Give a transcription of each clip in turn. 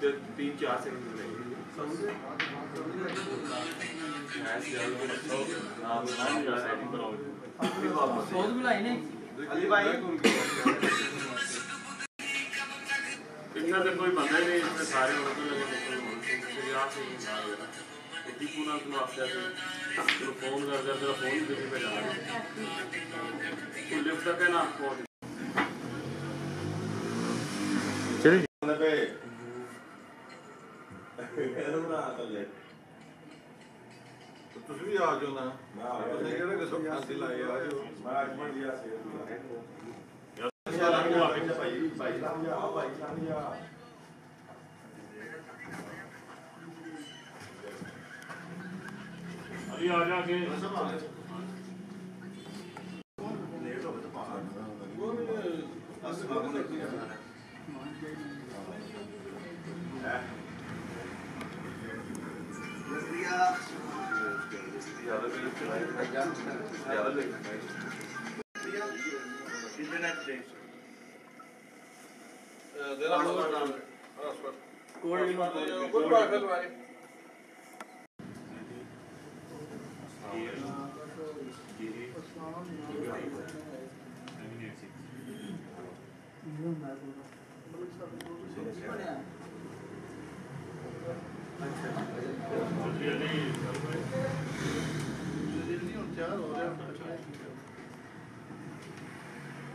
3-4 second लगेंगे। अली भाई इतना तो कोई बंदा नहीं इसमें सारे होते लगे पूरा तुम आपसे फोन कर तेरा फोन किसी पे जा तू लिफ्ट तक है ना फोन चलिए तो तुम भी आ जाओ ना मैं किहड़ा सब फांसी लाए आ जाओ मैं आज बन गया से भाई भाई लाम जा अभी आ जाके सब आ गए लेट हो गए तो बाहर वो असर काम नहीं किया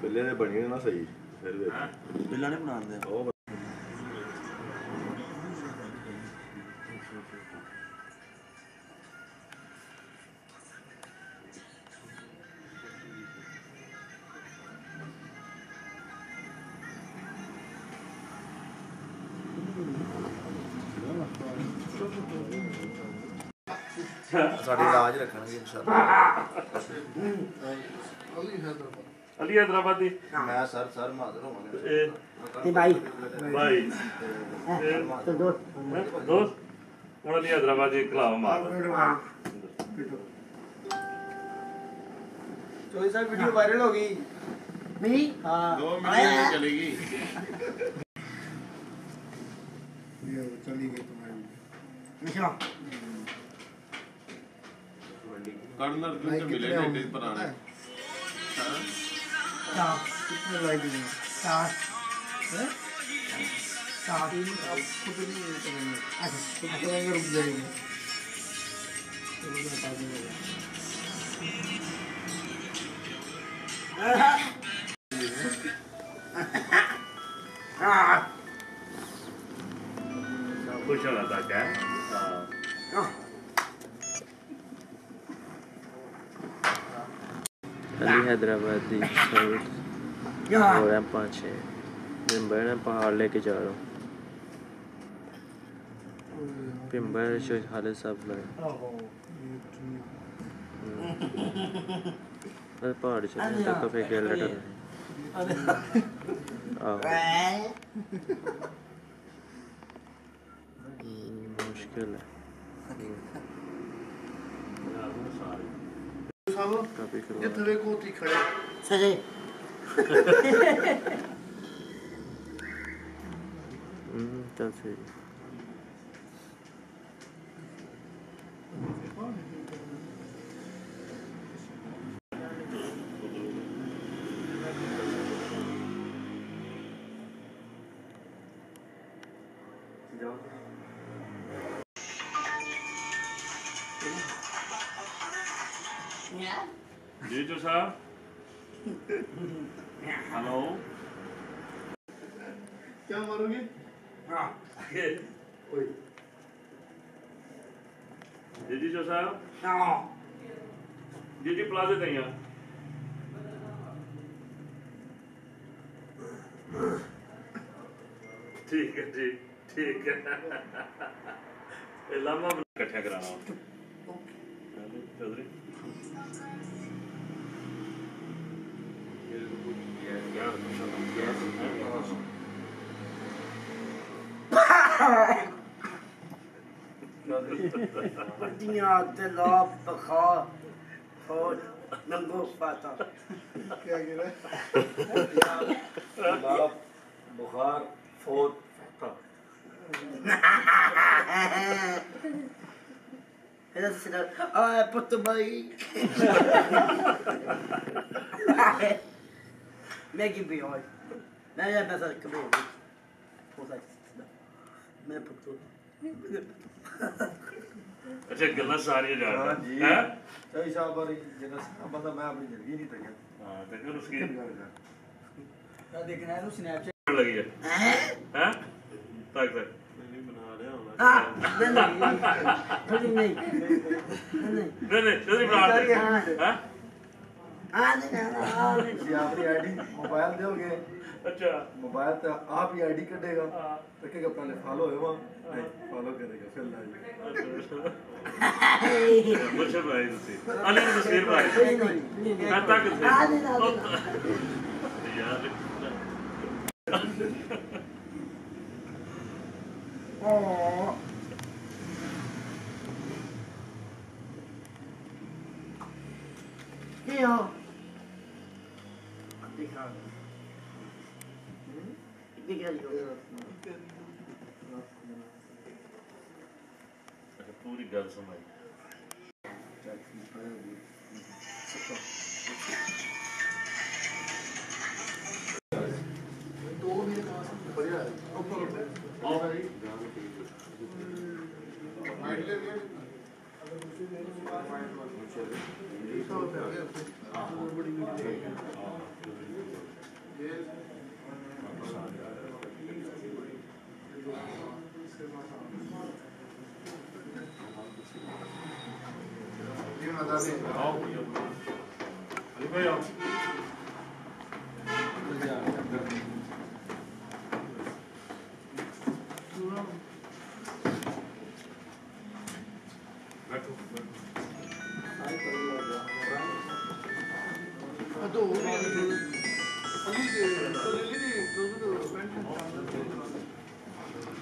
बिल्ले ने बनी ना सही फिर बिल्ला ने बना दिया साड़ी लाज रखणगे इंशाल्लाह अली हैदराबादी मैं सर मादर होंगे ते भाई तो दोस्त और अली हैदराबादी कलाम मार तो ये सब वीडियो वायरल हो गई नहीं हां 2 मिलियन चलेगी ये चली गई तुम्हारी अच्छा कर्नल अर्जुन से मिले थे पुराने हां कितने लाइक हैं 7 हैं 7 अब खुद नहीं करेंगे अच्छा तो करेंगे रुक जाएंगे तो बता देंगे खुश होना था क्या अली हैदराबादी साउथ और हैं 5-6 पिंबर पहाड़ लेके जा रहा हूँ पिंबर से हाले सब लगे पहाड़ चले तक तो फिर गेल डर मुश्किल है काफी जितने को ती खड़े सही चल सही जी जो साहब हेलो क्या मारोगे हां जी जो साहब हां जी प्लाजे तैया ठीक है ठीक है लामा इकट्ठा कराना चौधरी दुनिया ते लाभ बखार और नंगो पाता क्या कह रहा है लाभ बुखार फौत Esa será. Ay, puto भाई. मैं की भी हूँ. मैं या पैसा कभी हो सकता. मैं पुत्र. अच्छा गल्ला सारी जा हाँ जी हैं सही साहब बारी जगह अब बंदा मैं अपनी जिंदगी नहीं तक हां तो फिर उसकी क्या देखना है स्नैपचैट लगी है हैं तक नहीं बना रहा हूं हाँ नहीं नहीं जल्दी बना दे हैं नहीं जी अपनी आईडी मोबाइल दोगे अच्छा मोबाइल तो आप ही आईडी कटेगा रखेगा पहले फॉलो होगा नहीं फॉलो करेगा फिर लाइक मुझे भाई तुसी अली की तस्वीर भाई मैं तक थे यार क्या दिखा दिखा लो पूरी गल समझ तो मेरे पास बढ़िया है ऊपर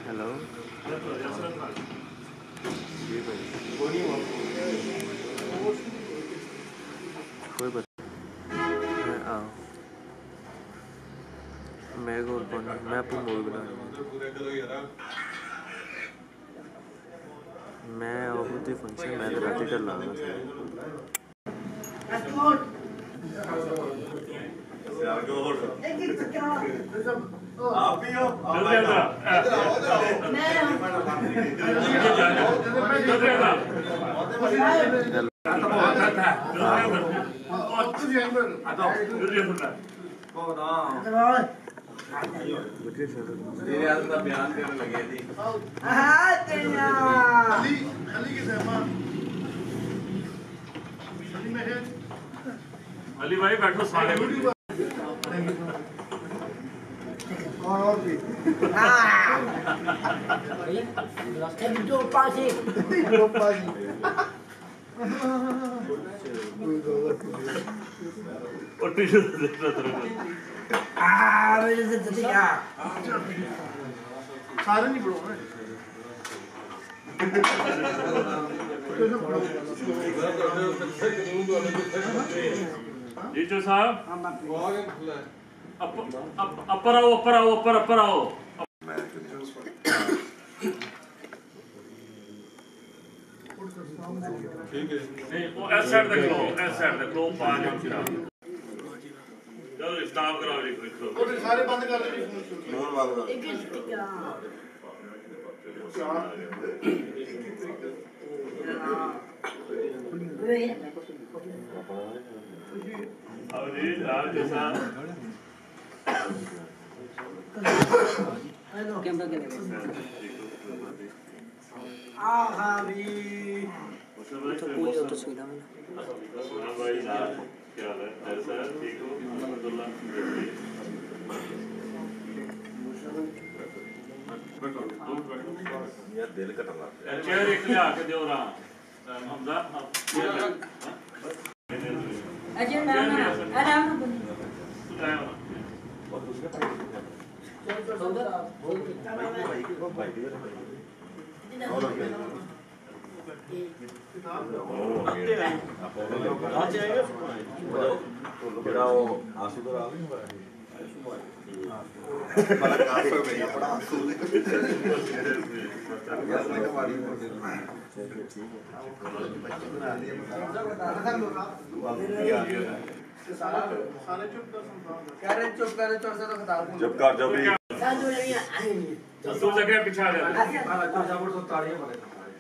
हेलो जी भाई कोई बात मैं आओ मेरे को कौन मैं अपनी मूवी बना रहा हूँ मैं बहुत ही फंक्शन मैं रात कर लाऊंगा आप भी हो तेरे हाल का बयान करने लगे थी अली भाई बैठो सारे और भी जो पासी और टी-शर्ट देता तेरे मेरे से दिखा सारे नहीं पढ़ो जीजू साहब अपर आओ अपर आओ अपर अपर आओ ठीक है नहीं वो ऐस साइड तक लो ऐस साइड तक लो पांच मिनट चलो स्टॉप कराओ जी लिखो और सारे बंद कर दे फोन वाला एक अब जी राज साहब कैमरा के लिए तो पूरी तो सुविधा में सोना भाई साहब क्या हाल है ऐसा है ठीक हो अब्दुल्ला यार दिल कटला चेयर एक ले आके दो रहा हमजा अजय नाम आराम ਜਿਹੜਾ ਉਹ ਆਸੂ ਦਾ ਰਾਹ ਨਹੀਂ ਹੋਇਆ बड़ा काफ है भैया बड़ा चुप कर जब भी तू लगे पीछे आ जा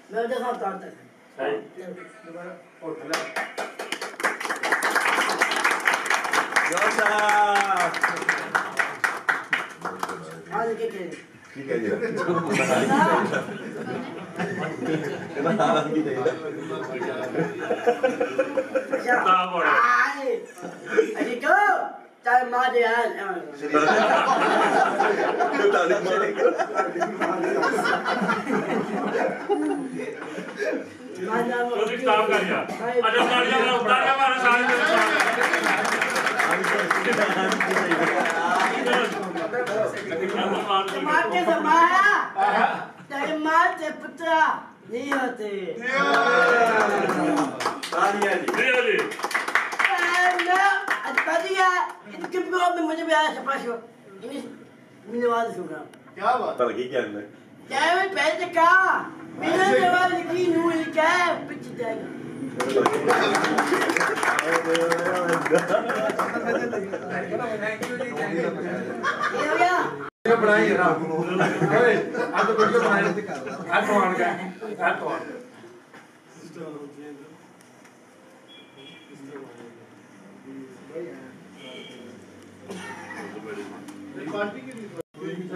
मैं देखा उतारता आज के ठीक है जी अरे को चाहे मार दे यार तो स्टॉप कर यार अच्छा उतार जा मारा मार के समाया तेरे मार से पुत्रा नहीं होते जी बढ़िया इनके ब्लॉग में मुझे भी आया सपाशो मैंने वाद सुना क्या बात तरक्की क्या है क्या मैं पहले का मेरा जवाब यकीन हुई क्या पिच जाएगा ये बनाई ना ओए आज तो वीडियो बनाई आज तो आन का आज तो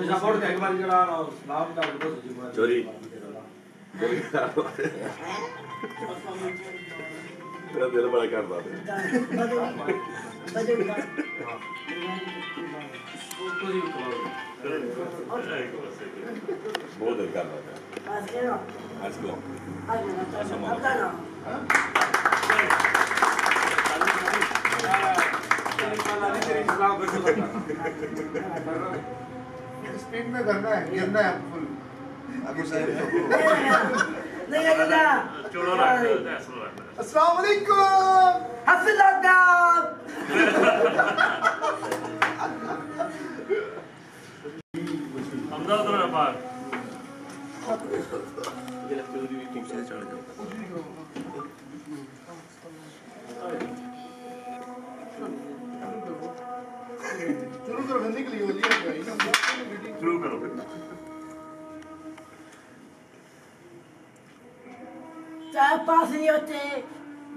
सपोर्ट एक बार जरा नाम का चोरी तेरा दिल बड़ा कर रहा बहुत दिल कर रहा आज को स्पीड में करना है गिरना है फुल अभी सही नहीं आएगा चलो रख अस्सलाम वालेकुम हफिज़ल्लाह हमदा उधर पार शुरू करो हिंदी के लिए बोलिए शुरू करो चाहे पास नहीं होते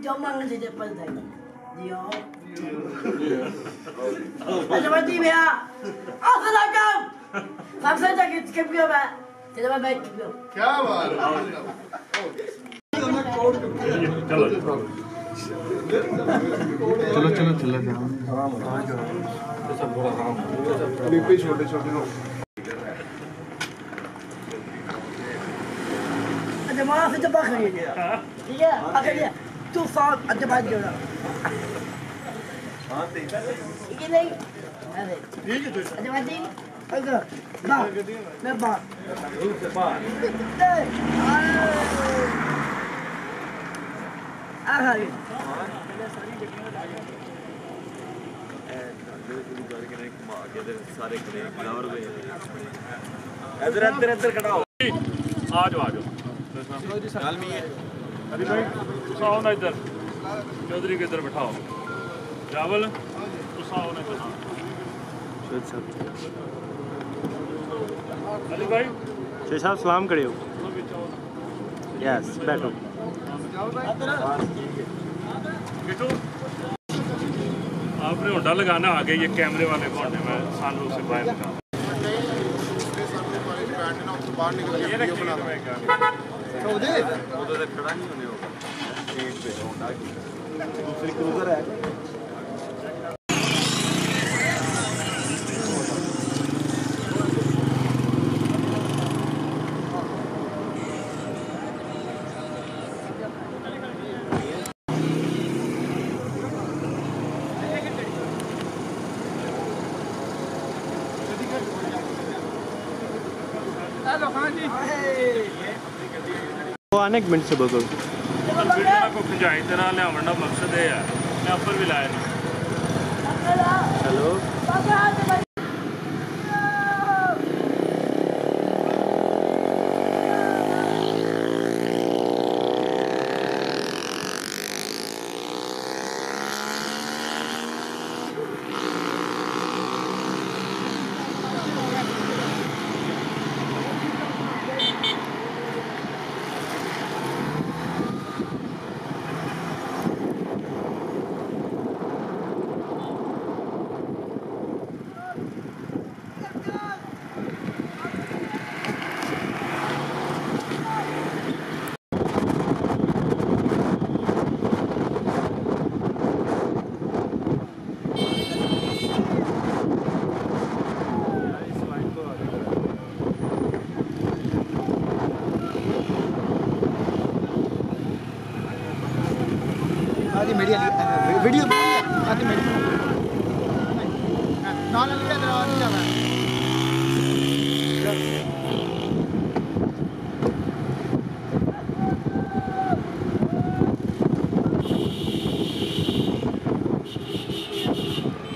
जो मांगते थे पल तक दियो अच्छा बच्ची भैया अस्सलाम वालेकुम सबसे जगह के पियो मैं तेरे में बैठ पियो क्या बात चलो छोटे छोटे लोग अच्छा माँ से जब आखिर ये ठीक है आखिर ये तू साथ अच्छा बात करो ठीक है नहीं अरे ठीक है अच्छा बात नहीं अगर मैं बात आखिर इधर इधर इधर खड़ा हो आ जाओ अली भाई तुम आओ ना इधर चौधरी के इधर बैठाओ रावल तुम आओ ना इधर अली भाई शेख साहब सलाम करियो यस बैठो बिटू आपने होंडा लगाना आगे ये कैमरे वाले होंडे में सालों से बाहर निकाल बाहर निकल के वीडियो बना वो तो खड़ा नहीं होने होगा स्ट्रीट पे होंडा की दूसरी क्रूजर है आने एक मिनट से बगल को खिंचाई तरह लियावन का मकसद है मैं अपर भी लाया हेलो मेरी वीडियो आती मेरी नाल लिया तेरा नहीं जाना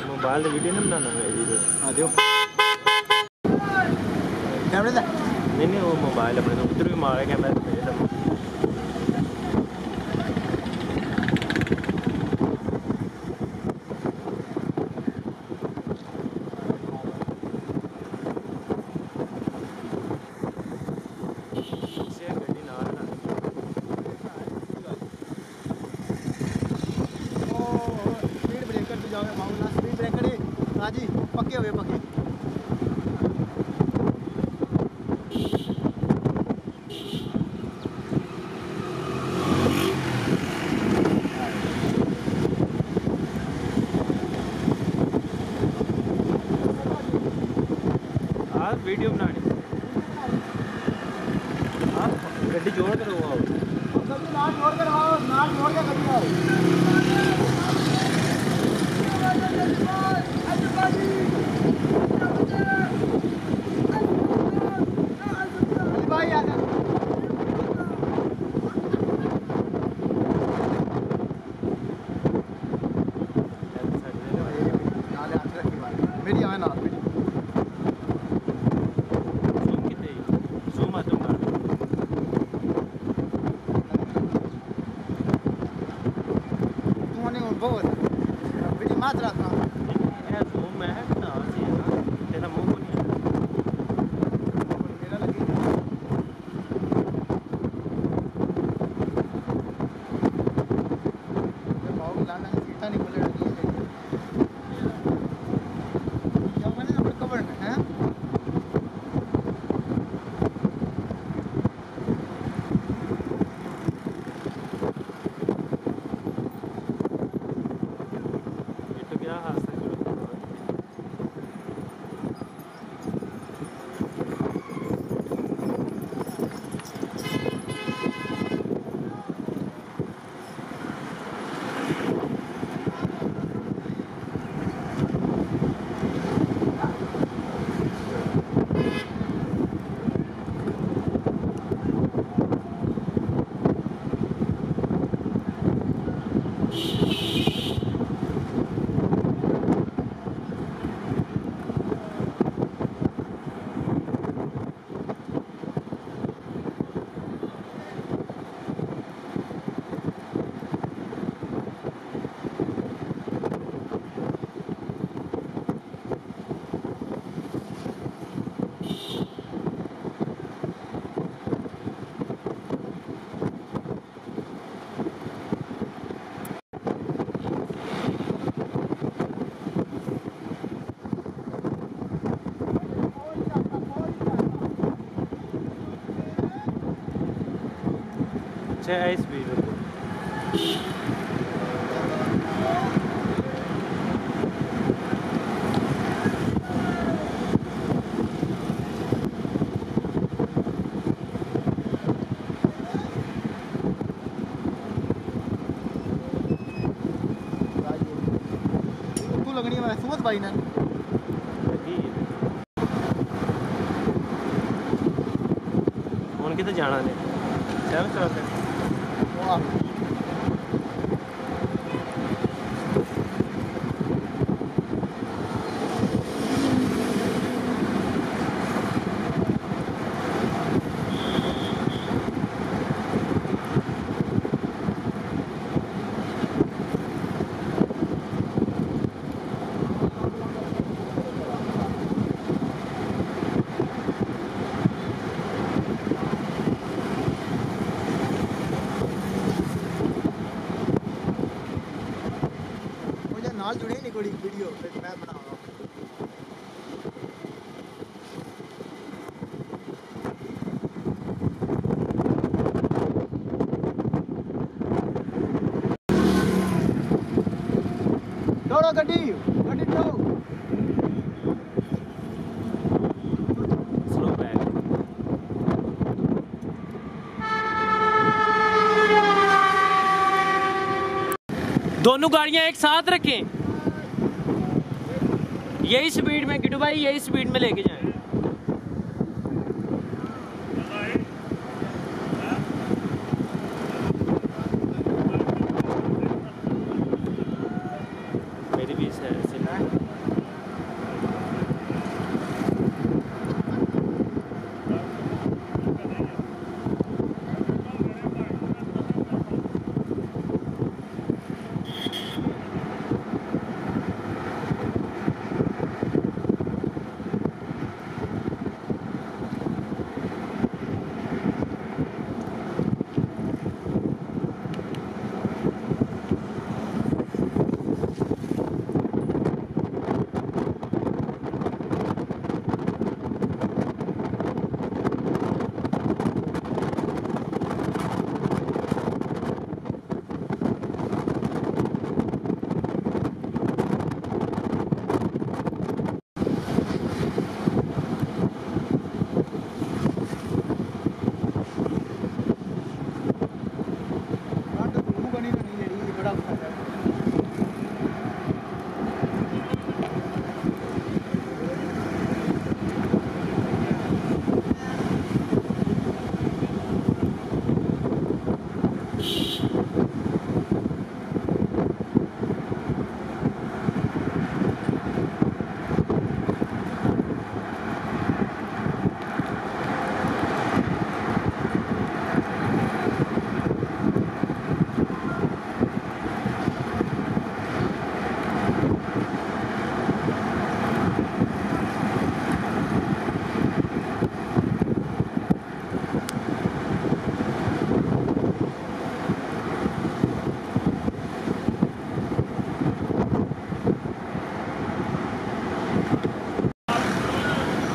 मोबाइल दी वीडियो नहीं बनाना है वीडियो आ दियो कैमरे दा नहीं वो मोबाइल अपने तो उधर भी मारे कैमरा जी पक्के हुए पक्के आप वीडियो बनानी आप गड्डी जोड़ कर आओ ना जोड़ कर आओ ना जोड़ के गड्डी आओ भाई आ जा मेरी आए ना बहुत मेरी मात्रा का मैं है ना तेरा मुंह को नहीं मेरा लगी बाबू लाना सीटा नहीं बोले जब मैंने नंबर कवर है अच्छा इस वीडियो को तू लगनी है सुमत भाई ने उनके तो जाना नहीं चल चल वाह नाल जुड़े नहीं कोई वीडियो मैं बनाऊंगा दौड़ो गड्डी गड्डी दौड़ो स्लो बैक दोनों गाड़ियां एक साथ रखें, यही स्पीड में किटू भाई, यही स्पीड में लेके जाएं। मेरी भी ऐसे ना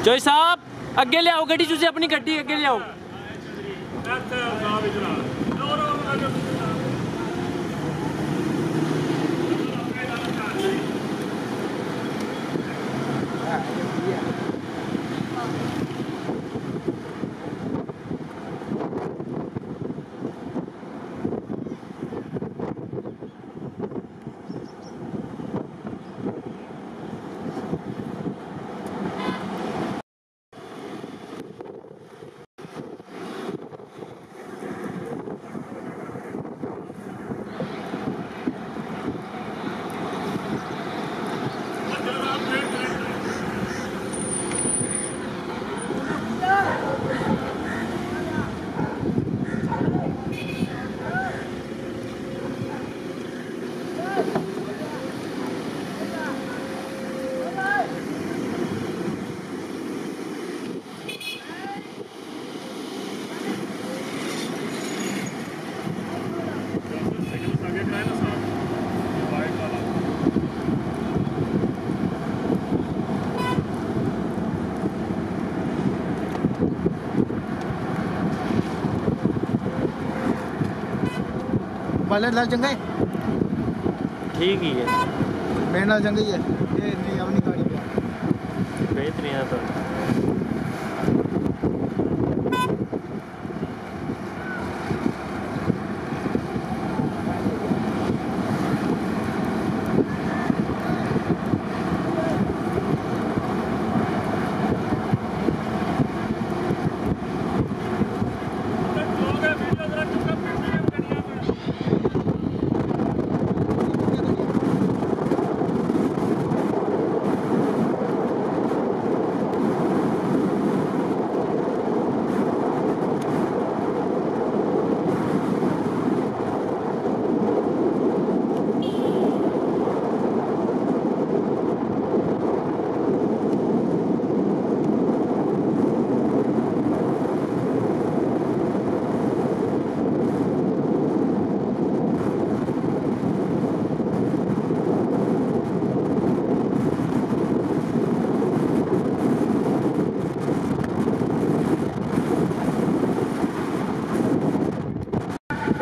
जोई साहब अगे ले आओ गड्डी, तुसी अपनी गड्डी अगे ले आओ। बालर लाल चंगा है, ठीक ही है, मेरे नाल चंगा ही है। ये नहीं अपनी गाड़ी पे बेहतरीन है तो।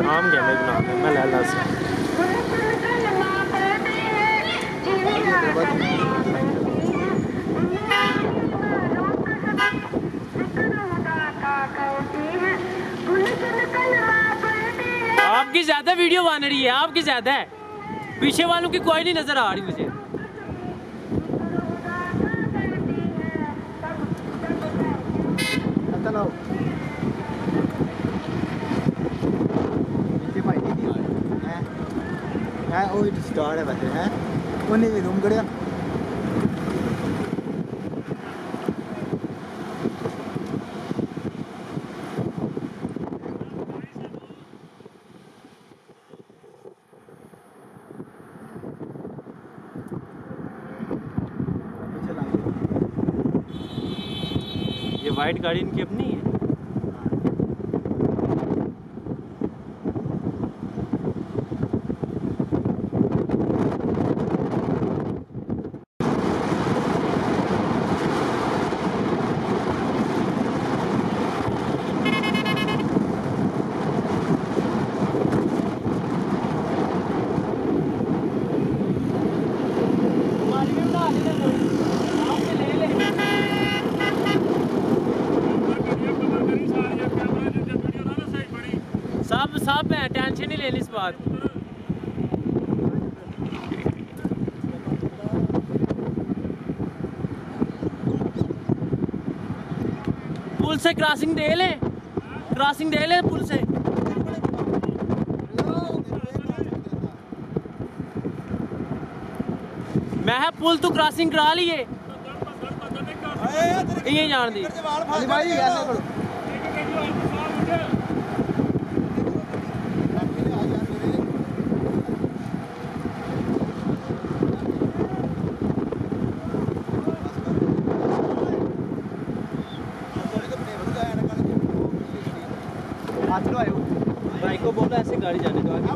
आम गया मैं बना के मैं लाला से आपकी ज्यादा वीडियो बन रही है, आपकी ज्यादा है। पीछे वालों की कोई नहीं नजर आ रही मुझे। चलो नीचे भाई नहीं है वो स्टार है वैसे है उन्हें भी रूम करिया ये वाइट गाड़ी इनकी अपनी है। सब है, टेंशन नहीं लेनी इस बात। पुल से क्रॉसिंग दे ले पुल से। मैं है पुल तू क्रॉसिंग करा लिए ये जान दी भाई ऐसे करो भाई को बोला ऐसे गाड़ी जाने दो आगे।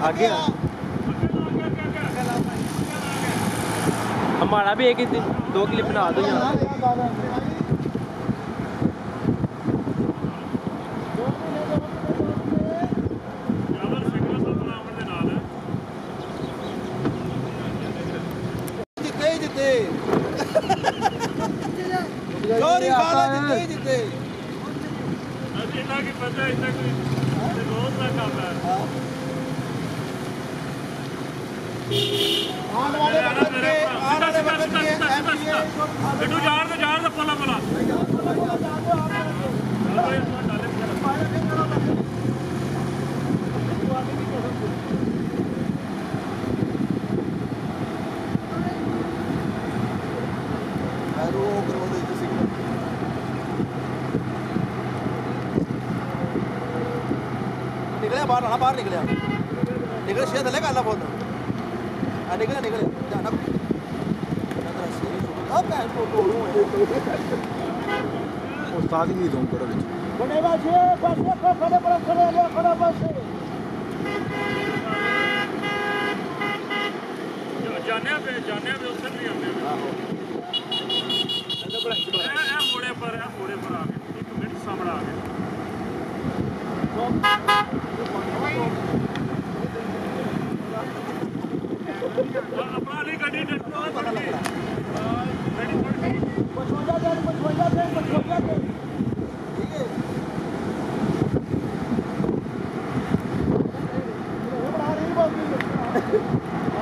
आगे हमारा भी एक ही दिन 2 क्लिप बना दो यहाँ। बाहर निकले शेर थले का बोल निकले जाना उस्ताद ही नहीं दूं करो बड़े बाजे खड़े बस जाने पे उससे भी हमने मोड़े पर आ गए 1 मिनट सामने आ गए। अपना वाली गाड़ी पता लग रहा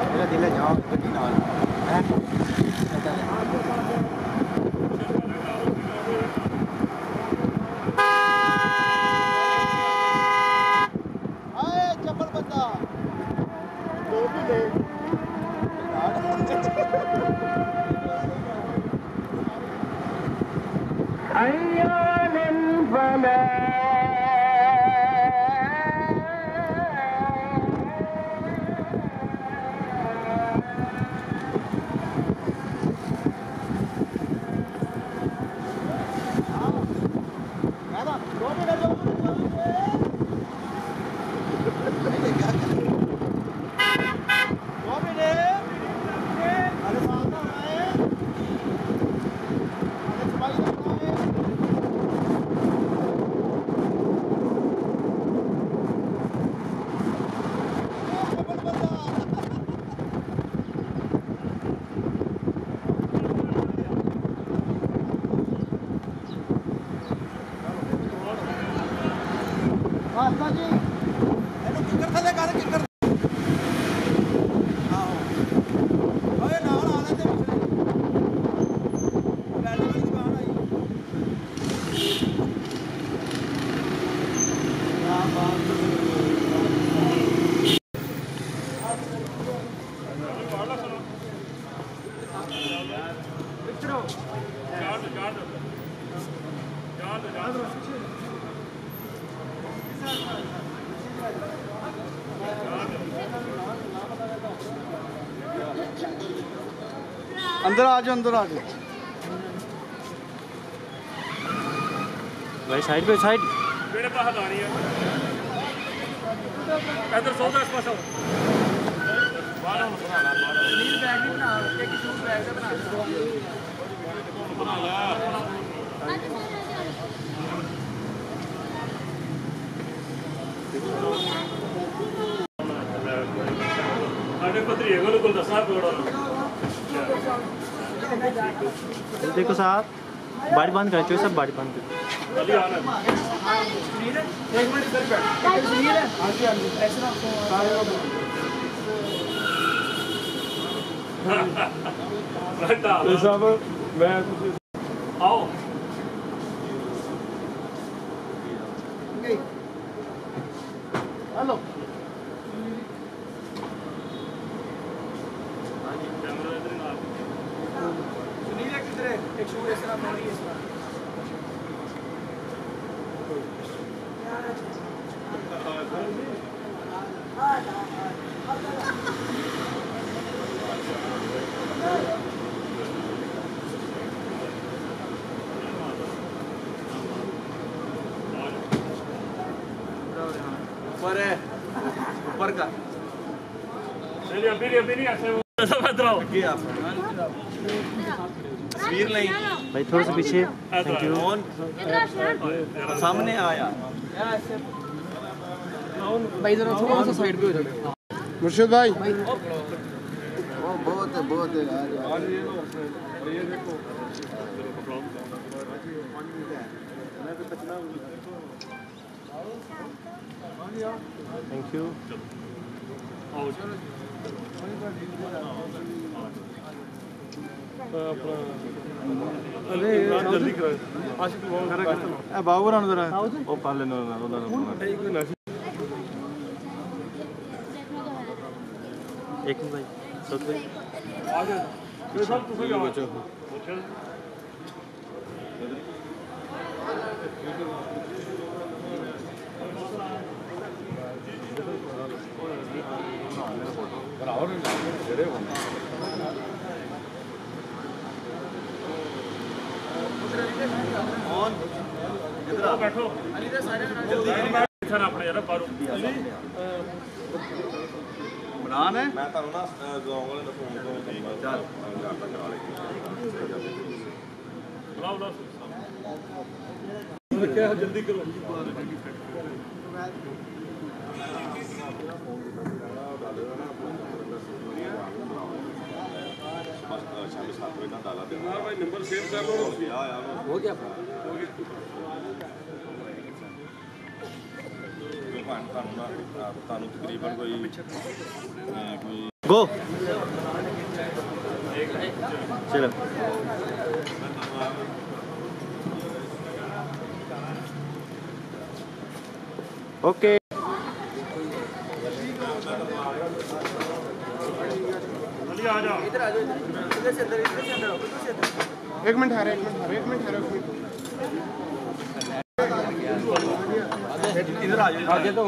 मेरा दिल है जाओ गड्डी नाल है अंदर आ जाओ, अंदर आ जाओ भाई, साइड पे साइड। मेरे पास गाड़ी है इधर सौदा इस पास आओ बाहर आओ नील बैग नहीं बना एक शूज बैग का बना यार आगे पत्री है को दसा करोड़ देखो साहब, बाड़ी बंद कर, सब बाड़ी बंद कर। अली आना एक मिनट इधर बैठ सुनील है हां जी ऐसे ना साहब मैं आओ हेलो सुनील है किधर है एक शूट इस तरह पड़ी है इस तरह ऊपर है, ऊपर का चलिए अभी नहीं ऐसे सब इधर आओ तस्वीर नहीं भाई थोड़ा सा पीछे, थैंक यू। कौन सामने आया भाई जरा थोड़ा सा साइड पे हो जाओ। मुर्शिद भाई बहुत है यार। ये देखो थैंक यू। आओ अरे जल्दी करो आशिक ए बाबू रान जरा ओ पाले ना एक मिनट भाई, सौद भाई। आ जाओ ये सब तुम जाओ बैठो अपने यार बारू बनान है मैं ਤੁਹਾਨੂੰ ਨਾ ਜੋਂ ਵਾਲੇ ਦਾ ਫੋਨ ਤੋਂ ਚੱਲ ਕਰਾ ਲਈ बुलाओ क्या जल्दी करो भाई नंबर सेव कर लो हो गया ਤੁਹਾਨੂੰ ਤਕਰੀਬਨ ਕੋਈ गो चलो। ओके अली आ जाओ इधर आ जाओ, इधर से अंदर एक मिनट ठहरो इधर आ जाओ आगे तो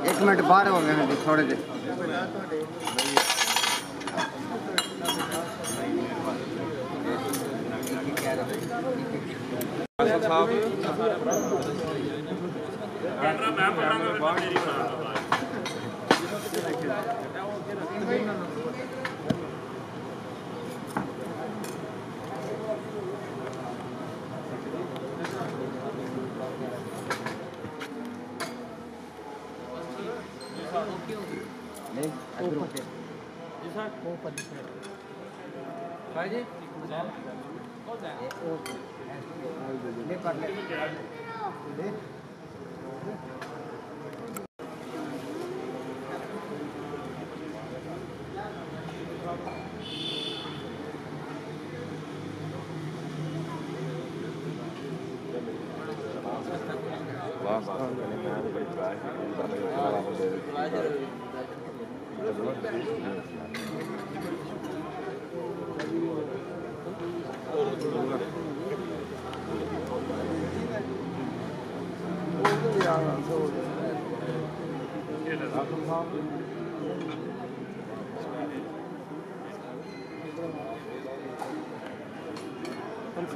एक मिनट बाहर हो गए हैं थोड़े देर। कैमरा मैं पकड़ांगा मेरी बनाना भाई जी ले कर ले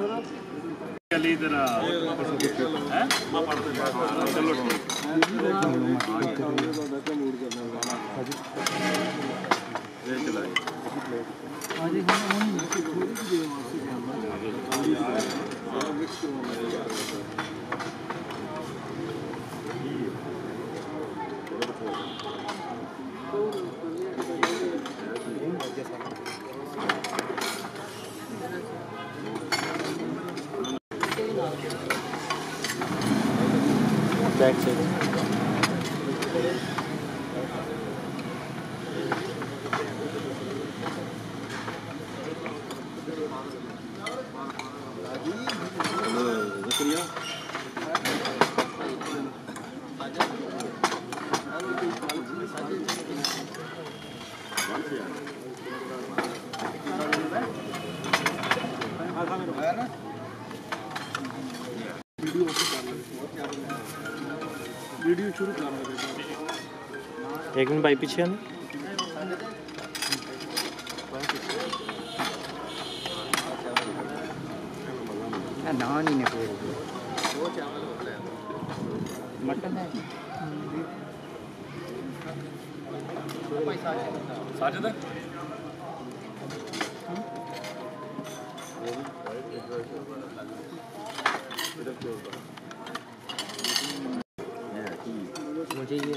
चली तेरा हैं मैं पढ़ दे चलो ये चलाइए आज हम बैक साइड वीडियो शुरू कर रहे एक मिनट भाई पीछे आना नान ही नहीं मटन है साजिद मुझे ये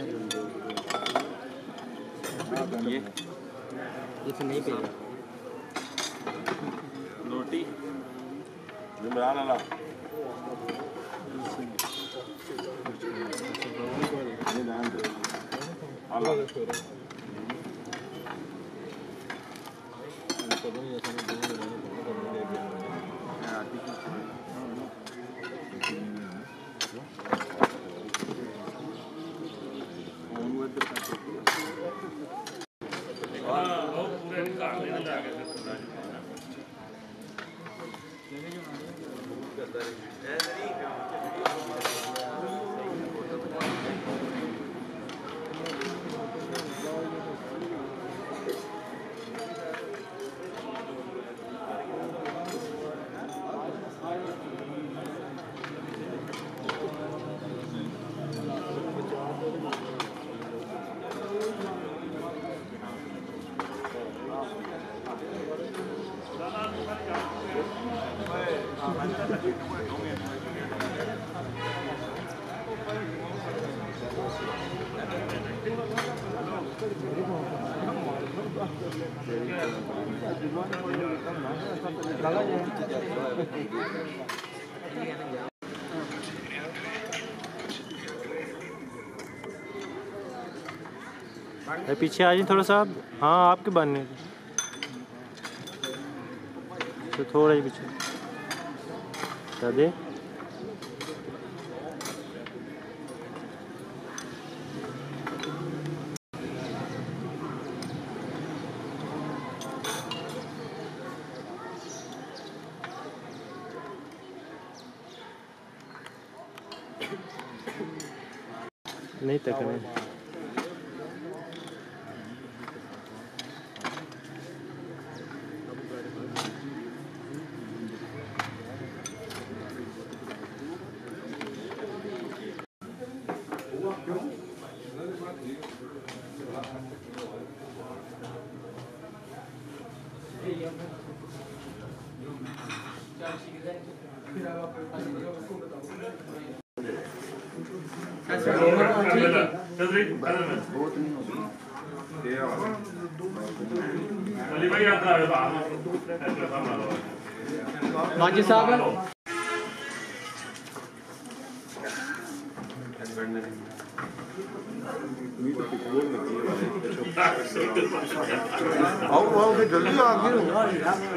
तो नहीं पे रोटी इमरान अला ये नाम दे अला पीछे आ जाए थोड़ा सा हाँ आपके बनने तो थोड़ा ही पीछे क्या दे नहीं तक नहीं माजी साहब आओ फिर जल्दी आ गए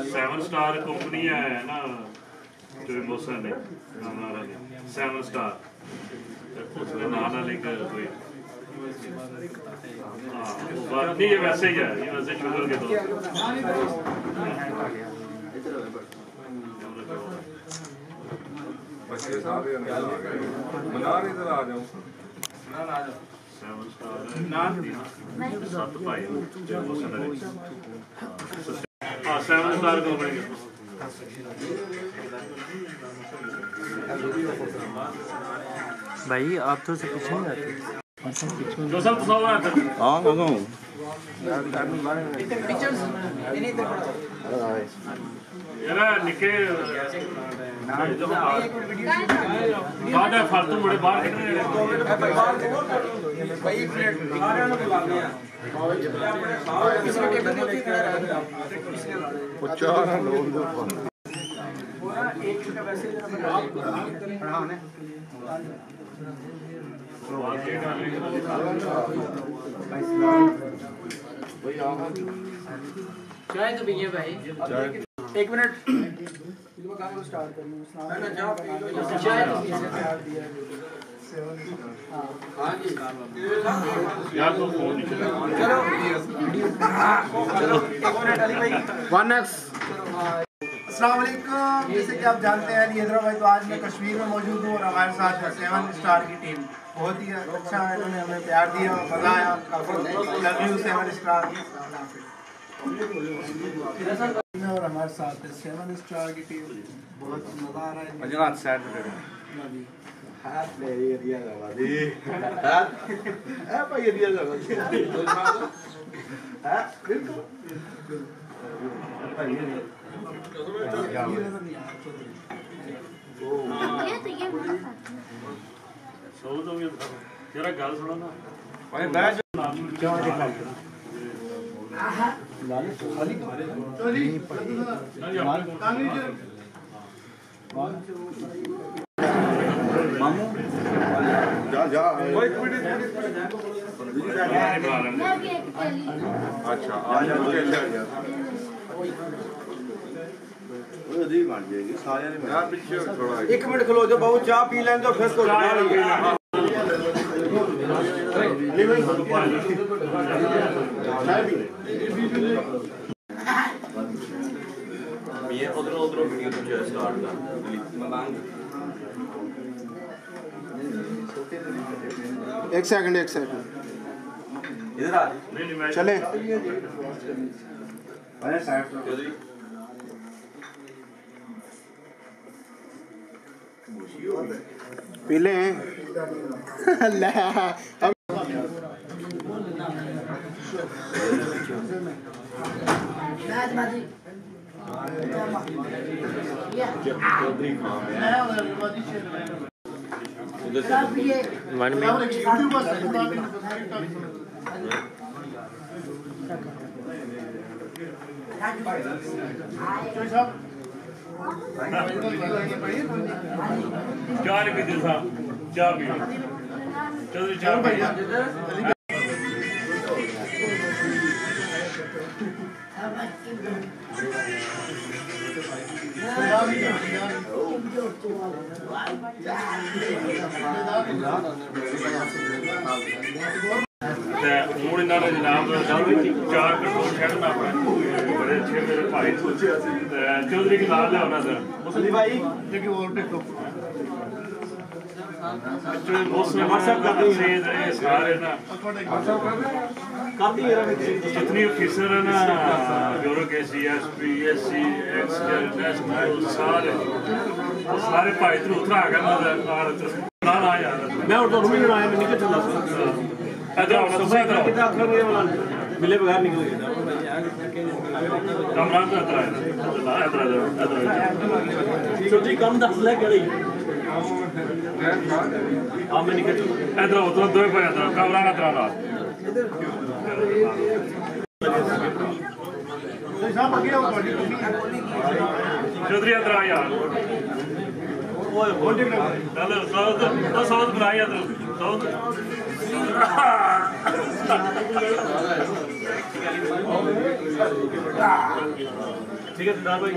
सेवन स्टार कंपनी है ना जो मोसा ने सेवन स्टार उसके नाम लेकर कोई हाँ नहीं ये वैसे ही है ये वैसे शुगर के दो बच्चे सारे अंदर आ गए मना इधर आ जाओ 7 ਸਟਾਰ ਹੈ 7 ਭਾਈ ਤੇ ਮੋਸਨ ਦੇ ਵਿੱਚ ਹਾਂ 7 ਸਟਾਰ ਕੰਪਨੀ भाई आप तो से पीछे नहीं आते जो सब तो है हाँ गो यार निके साढ़े फालतू बड़े बाहर निकले भाई एक मिनट सारे ने बुला लिया किसी के टेबल पे खड़ा रहा चार लोग एक छोटा वैसे पढ़ा ने चाय तो पिए भाई एक मिनट स्टार्ट कर लूं चाय तो पिए हाँ जी यार तो फोन नहीं चला चलो चलो एक मिनट अली भाई 1x अस्सलाम वालेकुम। जैसे कि आप जानते हैं अली हैदराबाद, तो आज मैं कश्मीर में मौजूद हूँ और हमारे साथ है 7 स्टार की टीम। बहुत ही अच्छा इन्होंने हमें प्यार दिया, मज़ा आया। Love you 7 star. और हमारे साथ है 7 स्टार की टीम। बहुत मज़ा आ रहा है। अजनात साइड पे हाथ ले दिया लगा दी हाथ ए भाई दिया लगा दी हां बिल्कुल भाई सो तो तेरा गल सुनो ना भाई बैठ क्या देखा जा जा अच्छा आ जा जी बन जाएगी सारे ने यार पीछे थोड़ा एक मिनट खलो जो बहुत चाय पी लें तो फिर तो ये उधर वीडियो तो जो स्टार्ट कर एक सेकंड इधर आ नहीं चले अरे साइड चौधरी पीले ले अब वन मिनट क्या नहीं पीते साहब क्या पियो चौधरी चाय पियो हूँ इन्होंने जनाब 4 करोड़ छड़ना बड़े अच्छे मेरे भाई चौधरी की लाल लिया सर भाई जितनी ऑफिसर है ना ब्यूरोक्रेसी एसपी एससी सारे भाई तो उतरा आ गया यार मैं और तो रूम में आया मैं नीचे चला मिले बगैर निकल गया कमरान का छोटी कम 10 लाख करी हां मैं निकल इधर उधर दो पे इधर कमरान का चौधरी इधर आ यार ओए बोल चलो साउथ बनाया इधर साउथ ठीक है दादा भाई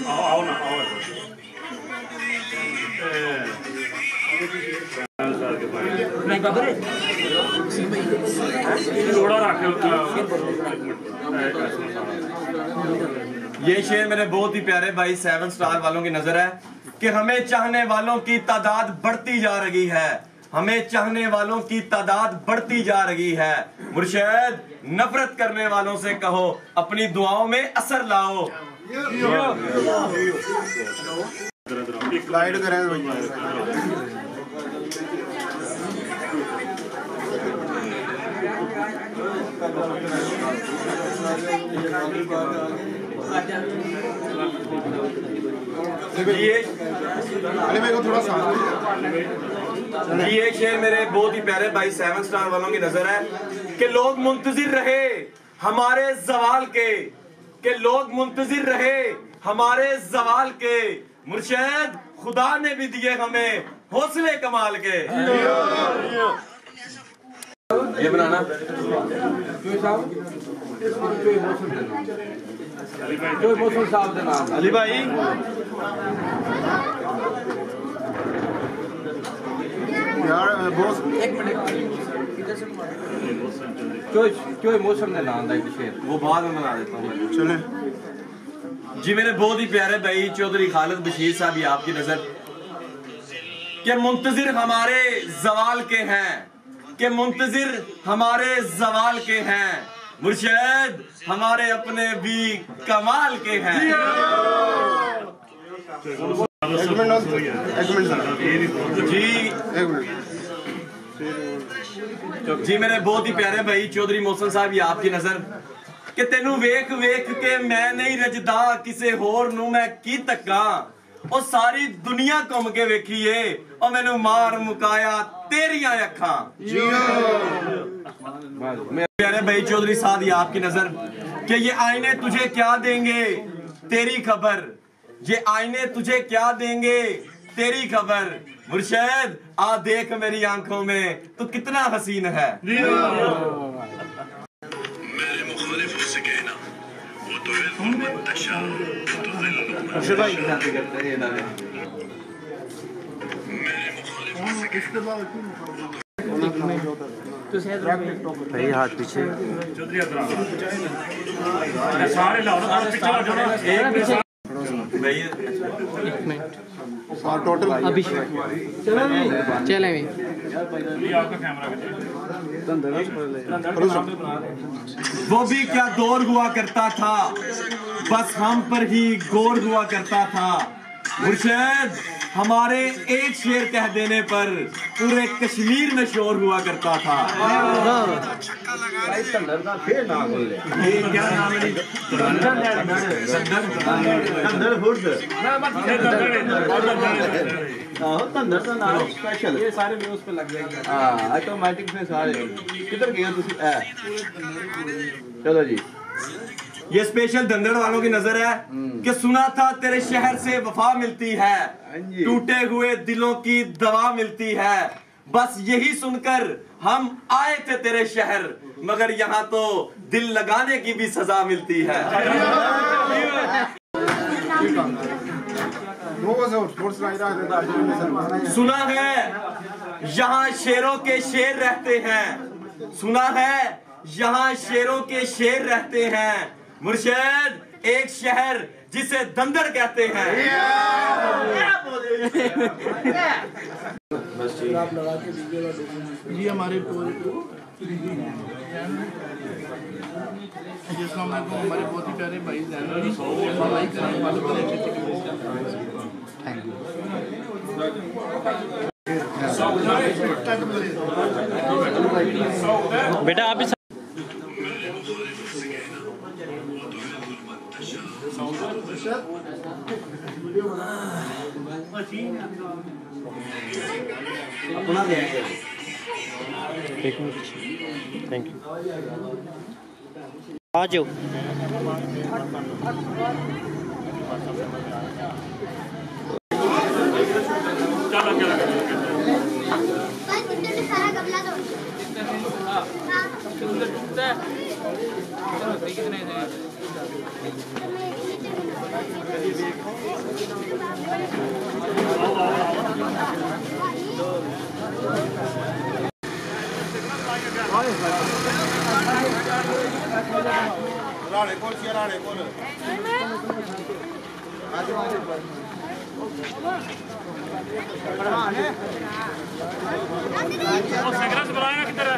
आओ ना आओ थोड़ा रखे ये शेर मेरे बहुत ही प्यारे भाई 7 स्टार वालों की नजर है कि हमें चाहने वालों की तादाद बढ़ती जा रही है, हमें चाहने वालों की तादाद बढ़ती जा रही है। मुर्शिद नफरत करने वालों से कहो अपनी दुआओं में असर लाओ। स्लाइड करें ये शेर मेरे बहुत ही प्यारे भाई 7 स्टार वालों की नजर है कि लोग मुंतजिर रहे हमारे जवाल के लोग मुंतजिर रहे हमारे जवाल के। मुर्शिद खुदा ने भी दिए हमें हौसले कमाल के। ये बनाना अली भाई यार बॉस क्यों इमोशन ने नाम दा शेर वो बाद में बना देता हूँ। चले जी मेरे बहुत ही प्यारे भाई चौधरी खालिद बशीर साहब ये आपकी नजर के मुंतजिर हमारे जवाल के हैं, के मुंतजिर हमारे जवाल के हैं। मुर्शिद हमारे अपने भी कमाल के हैं। जी मेरे बहुत ही प्यारे भाई चौधरी मोहसन साहब ये आपकी नजर कि तेनू वेख वेख के मैं नहीं रजदा किसे होर नू मैं की तक्का ओ सारी दुनिया घूम के वेखीए और मैनू मार मुकाया तेरियां अखां। प्यारे भाई चौधरी साहब ये आपकी नजर कि ये आईने तुझे क्या देंगे तेरी खबर, ये आईने तुझे क्या देंगे तेरी खबर। मुर्शिद आ देख मेरी आंखों में तू कितना हसीन है। भाई हाथ पीछे सारे लाओ ना पीछे हो जाओ ना। एक मिनट टोटल अभी चले ये आपका कैमरा वो भी क्या दौर हुआ करता था बस हम पर ही गौर हुआ करता था। मुर्शिद हमारे एक शेर कह देने पर पूरे कश्मीर में शोर हुआ करता था। ये क्या नाम है? ये सारे न्यूज़ पे लग जाएंगे ऑटोमेटिक से सारे किधर गए चलो जी। ये स्पेशल धंधड़ वालों की नजर है कि सुना था तेरे शहर से वफा मिलती है, टूटे हुए दिलों की दवा मिलती है। बस यही सुनकर हम आए थे तेरे शहर मगर यहाँ तो दिल लगाने की भी सजा मिलती है। सुना है यहाँ शेरों के शेर रहते हैं, सुना है यहाँ शेरों के शेर रहते हैं। मुर्शिद एक शहर जिसे दंदड़ कहते हैं। ये हमारे हमारे बहुत ही प्यारे भाई बेटा आप अपना देंगे। एक मिनट थैंक यू आ जाओ। सिगरेट बनाएगा किधर है?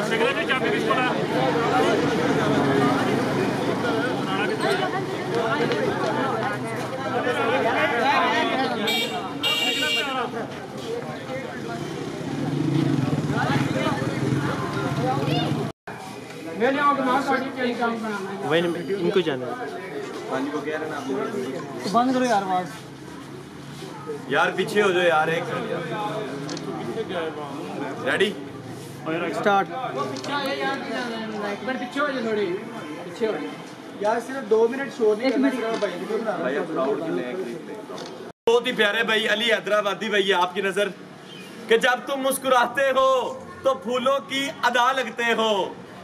सिगरेट की चाबी किसको है? वही इनको जाना है। बंद करो यार आवाज। यार पीछे हो जाओ यार, एक रेडी स्टार्ट। पीछे हो जाओ थोड़ी, पीछे हो जाओ यार, सिर्फ 2 मिनट शोर नहीं करना भाई। बहुत ही प्यारे भाई अली हैदराबादी भाई, आपकी नजर कि जब तुम मुस्कुराते हो तो फूलों की अदा लगते हो,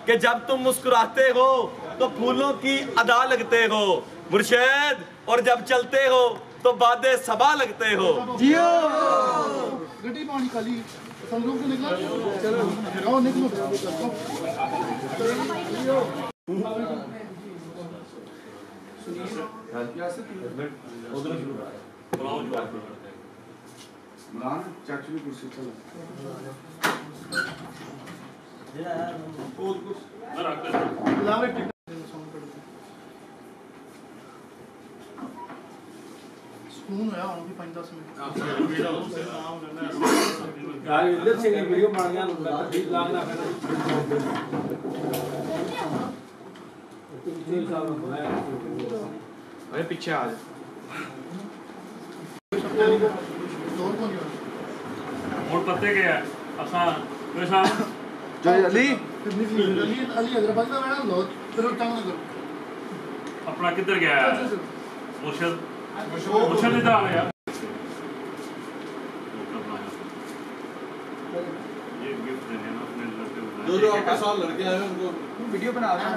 कि जब तुम मुस्कुराते हो तो फूलों की अदा लगते हो मुर्शद, और जब चलते हो तो बादे सबा लगते हो। जियो गड्डी पानी खाली संदूक से निकला, चलो आओ निकलो। चाचू कुर्सी चलो सुकून होया उनकी 5-10 मिनट यार इधर से वीडियो बन गया 20 लाख ना अरे पीछे आ जा। मोड़ पत्ते के है असा कोई सा अली हैदराबाद का मैडम लो तेरे टांग ना करो अपना किधर गया है मुर्शद? मुर्शद इधर आ गया। ये गिफ्ट देने ना अपने लड़के को, जो आपके साथ लड़के आए हैं उनको वीडियो बना रहे हैं।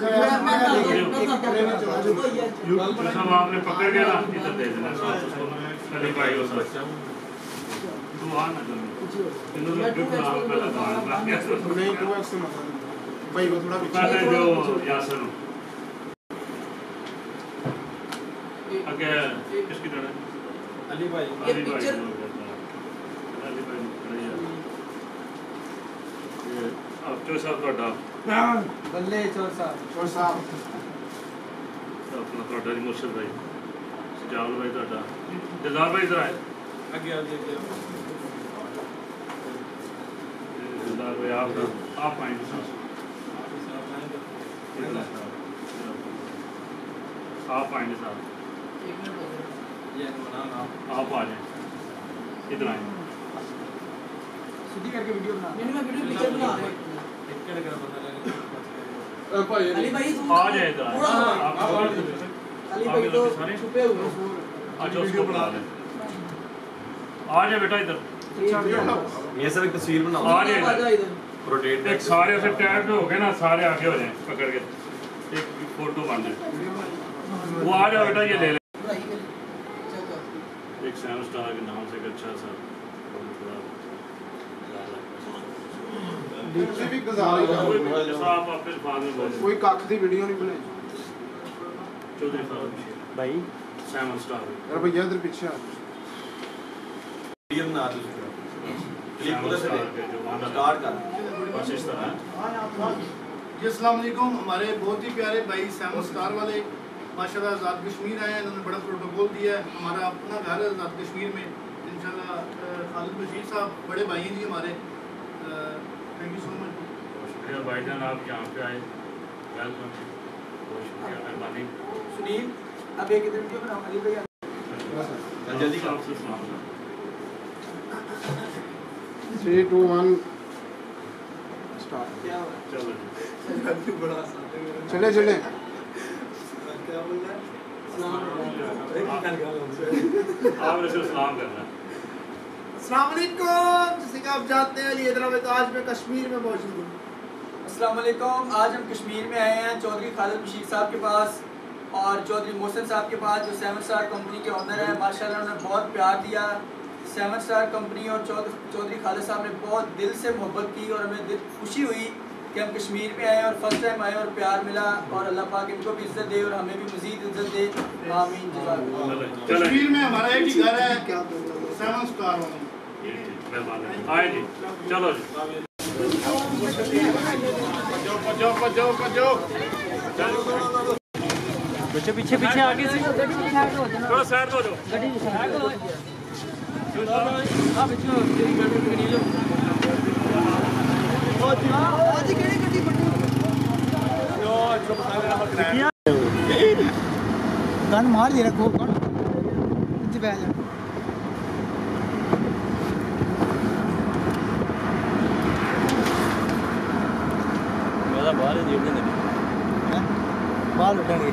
सब आपने पकड़ के ना इधर दे देना चली भाई हो सकता तू आ ना जल्दी इन्होंने गिफ्ट ना पहले नहीं तो ऐसे मत भाई वो थोड़ा पहले जो यासर आगे किसकी तरह अली भाई ये पिक्चर अली भाई ये अब जो सब ਤੁਹਾਡਾ बल्ले चोर साहब अपना ਤੁਹਾਡਾ ਜੀ ਮੁਰਸ਼ਦ ਭਾਈ ਸਜਾਵਲ ਭਾਈ ਤੁਹਾਡਾ ਜਜ਼ਾਰ ਭਾਈ ਇਧਰ ਆਏ आगे आ जाइए जਜ਼ਾर भाई आप आएंगे आप आएंगे साहब, आप आ जाए इधर आए सीधी करके वीडियो बना। अली भाई आ जाए इधर अली भाई तो छुपे हुए अच्छा उसको बुला ले आ जाए बेटा इधर ये सब एक तस्वीर बनाओ, आ जाए इधर रोटेट एक सारे ऐसे टैग हो गए ना, सारे आगे हो जाए पकड़ के एक फोटो बन जाए। वो आ जाओ बेटा ये ले ले एक सैम स्टार के नाम से एक अच्छा सा कोई कख दी वीडियो नहीं बनाई चौधरी साहब भाई सैम स्टार यार भैया इधर पीछे आ वीडियो बना दो, क्लिप उधर से स्टार्ट कर बस इस तरह जी। अस्सलाम वालेकुम। हमारे बहुत ही प्यारे भाई सैम स्टार वाले माशाल्लाह आज़ाद कश्मीर आए हैं, इन्होंने बड़ा प्रोटोकॉल दिया है। हमारा अपना घर है आज़ाद कश्मीर में इंशाल्लाह। खालिद बशीर साहब बड़े भाई हैं जी हमारे, थैंक यू सो मच। शुक्रिया भाईजान आप यहाँ पे आए, वेलकम, बहुत शुक्रिया मेहरबानी। सुनील अब एक इधर वीडियो बनाओ अली भैया जल्दी कर। आपसे सलाम 3 2 1 स्टार्ट। चलो चले चले आपने सिर्फ सलाम करना है। अस्सलाम वालेकुम। जैसे कि आप जानते हैं हैदराबाद, तो आज मैं कश्मीर में मौजूद हूँ। अस्सलाम वालेकुम। आज हम कश्मीर में आए हैं चौधरी खालिद बशीर साहब के पास और चौधरी मोहसिन साहब के पास, जो 7 स्टार कंपनी के ऑनर हैं। माशाल्लाह उन्होंने बहुत प्यार दिया। 7 स्टार कंपनी और चौधरी खालिद साहब ने बहुत दिल से मोहब्बत की और हमें दिल खुशी हुई कि हम कश्मीर में आए और फर्स्ट टाइम आए और प्यार मिला, और अल्लाह पाक इनको भी इज्जत दे और हमें भी मज़ीद इज्जत दे, आमीन। कश्मीर में हमारा एक ही घर है, 7 स्टार वाला। आए जी, चलो जी। पीछे पीछे पीछे आगे से थोड़ा साइड हो जाओ। गन मार दे रखो कौन इतने पे आ जा। मेरा बाहर ही देखने लगे बाल उठाएंगे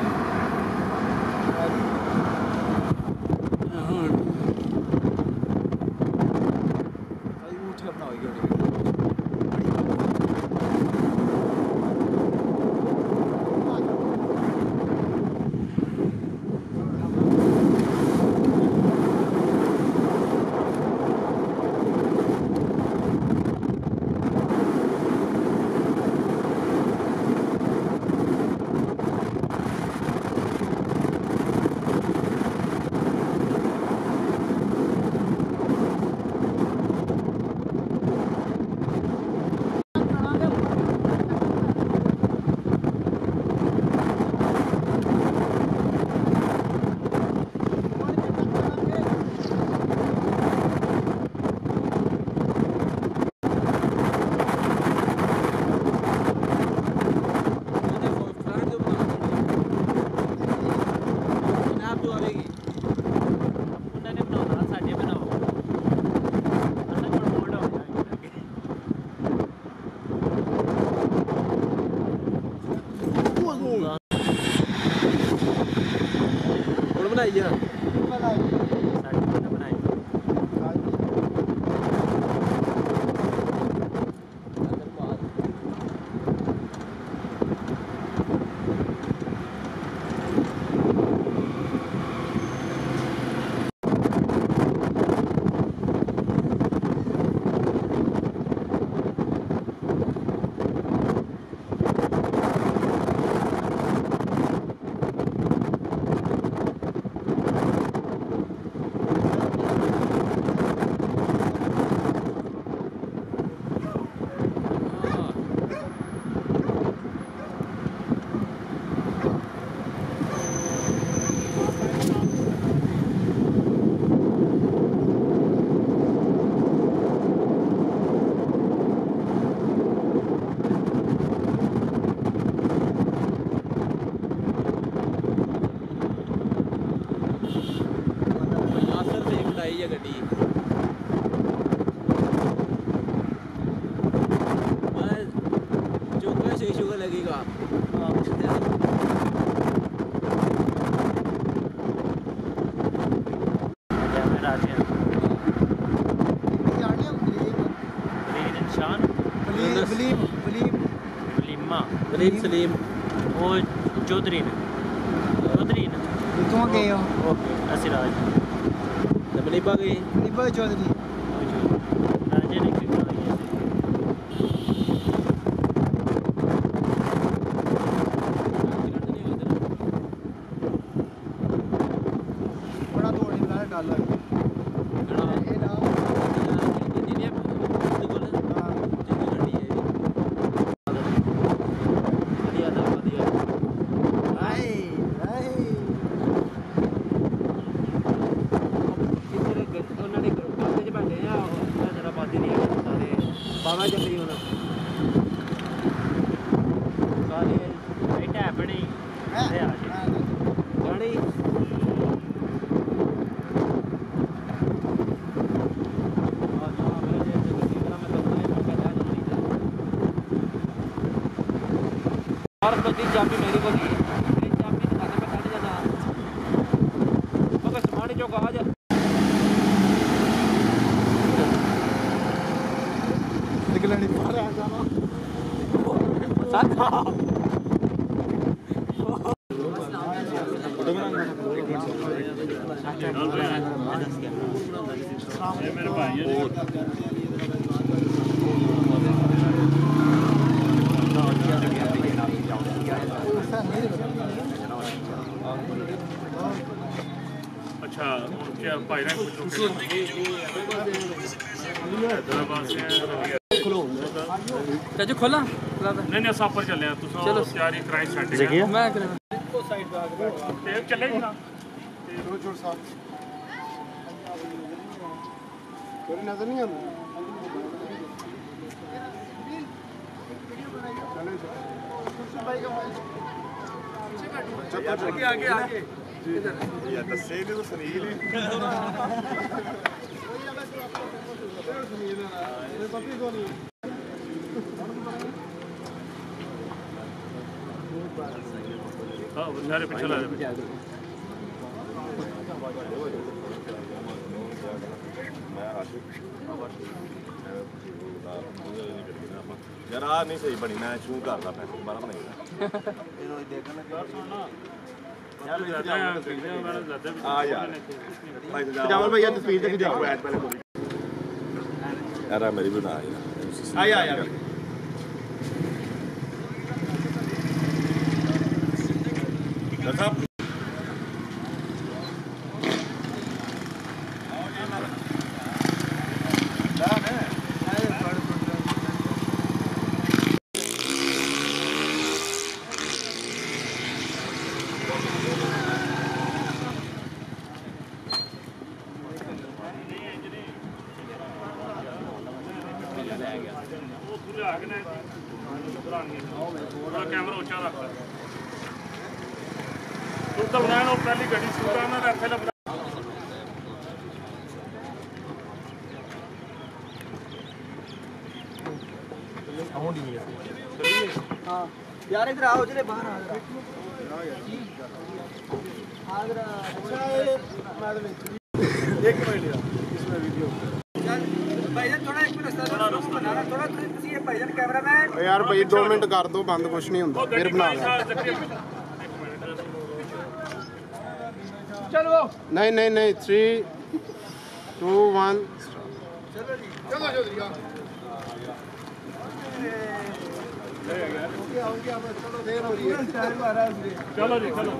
सलीम सलीम वो चौधरी ने तुम गए हो ओके असराज मनीबा गई मनीबा चौधरी राजे ने की बड़ा दौड़ निकला डाल लग बाबा जल्दी होना सारे बेटा अपनी से आ गाड़ी और बदी चाबी मेरे को दी मेरी चाबी दिखाने में खाली जाना मगर समाने जो कहा जा निकलने पार आ जाना साथ मेरे भाई चाचू खोला नहीं अस उपर चले चलो तैयारी कराई सेट मैं चले ना नजर नहीं आ आगे आगे सारे पीछे ला यार आ नहीं सही बनी मैं शू करदा पैसे दोबारा बनाएगा आ यार जावल भैया तस्वीर देख जाओ बैठ पहले यार मेरी भी ना आ यार साहब कैमरा उच्चा रख तू तो बनाया पहली गड्डी सूरा ना रखे लग हाँ यार इधर आओ चले बाहर आ एक मिनट इसमें वीडियो भाईजान थोड़ा एक मिनट बनाना थोड़ा तुसी ये भाईजान कैमरामैन यार भाई 2 मिनट कर दो बंद कुछ नहीं ਹੁੰਦਾ फिर बना ले चलो नहीं नहीं नहीं 3 2 1 चलो चलो चलो जी चलो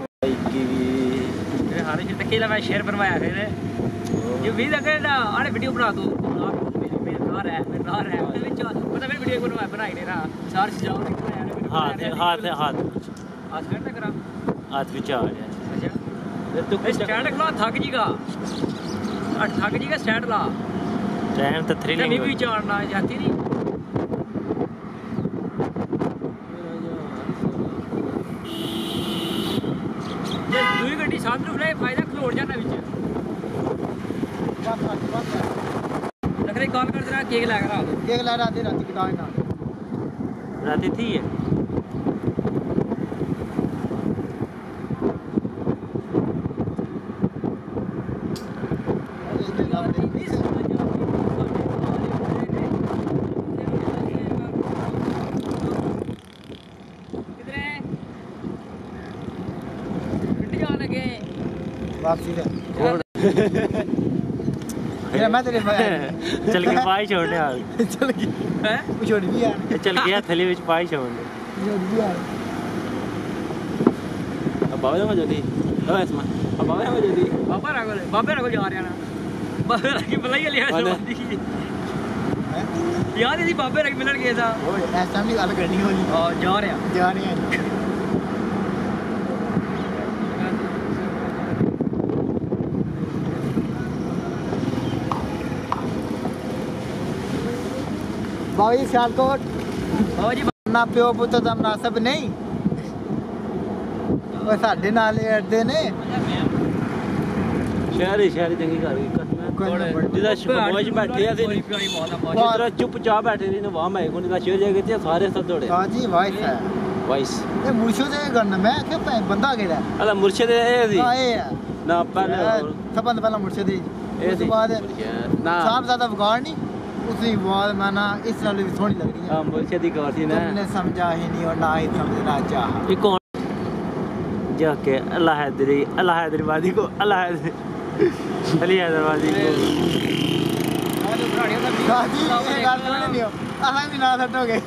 हारे से तकेला मैं शेयर बनवाया फिर ये भी लगे ना अरे वीडियो बना दो मेरा है पता मैं वीडियो बनाई नहीं रहा चार से जाओ हाथ करना करा हाथ विचार अच्छा तो स्टैंड ला थक जीगा स्टैंड ला स्टैंड तो थ्रिलिंग भी विचारना जाती नहीं दूरी गड्डी साथ रुक फायदा खलोड़ जाना बिच लकड़ी कॉल कर देना केक ला कर केक ला रात कटा ना रात थी है वापसी मैं तेरे चल के पाई छोड़ने आ चल गई हैं छोड़ भी यार चल गया थैली ਵਿੱਚ ਪਾਈ ਛੋੜਨੇ छोड़ भी यार अब बाबा ना जल्दी ओ इसमा अब बाबा ना जल्दी बाबा रागो जा रहा ना बाबा रागी बुलाई लिया जल्दी यार ये बाबे रागी मिलन गया था ओए ऐसा नहीं गल करनी होनी हां जा रहे हैं भाई सियालकोट ना प्यो पुत्र का मुनासब नहीं वो साढ़े नाल अड्डे ने शहरी चंगी कर गई जिदा मौज बैठे थे जिदा चुपचाप बैठे थे वाह मैं कोनी का शेर जाके थे सारे सब दौड़े हां जी वाइस है वाइस ये मुर्शिद से करना मैं क्या बंदा केड़ा अला मुर्शिद ए दी हां ए है ना पहले सब पहला मुर्शिद ही उसके बाद ना साहब ज्यादा वगाड़ नहीं उसी बाद मैं ना इस नाल भी सोहनी लग रही है हां मुर्शिद की गौर थी ना तुमने समझा ही नहीं और ना ही समझना चाहा ये कौन जाके अल्लाह हैदराबादी को अल्लाह अली हैदराबादी को दादी ये गाल नहीं हो असां भी ना सटोगे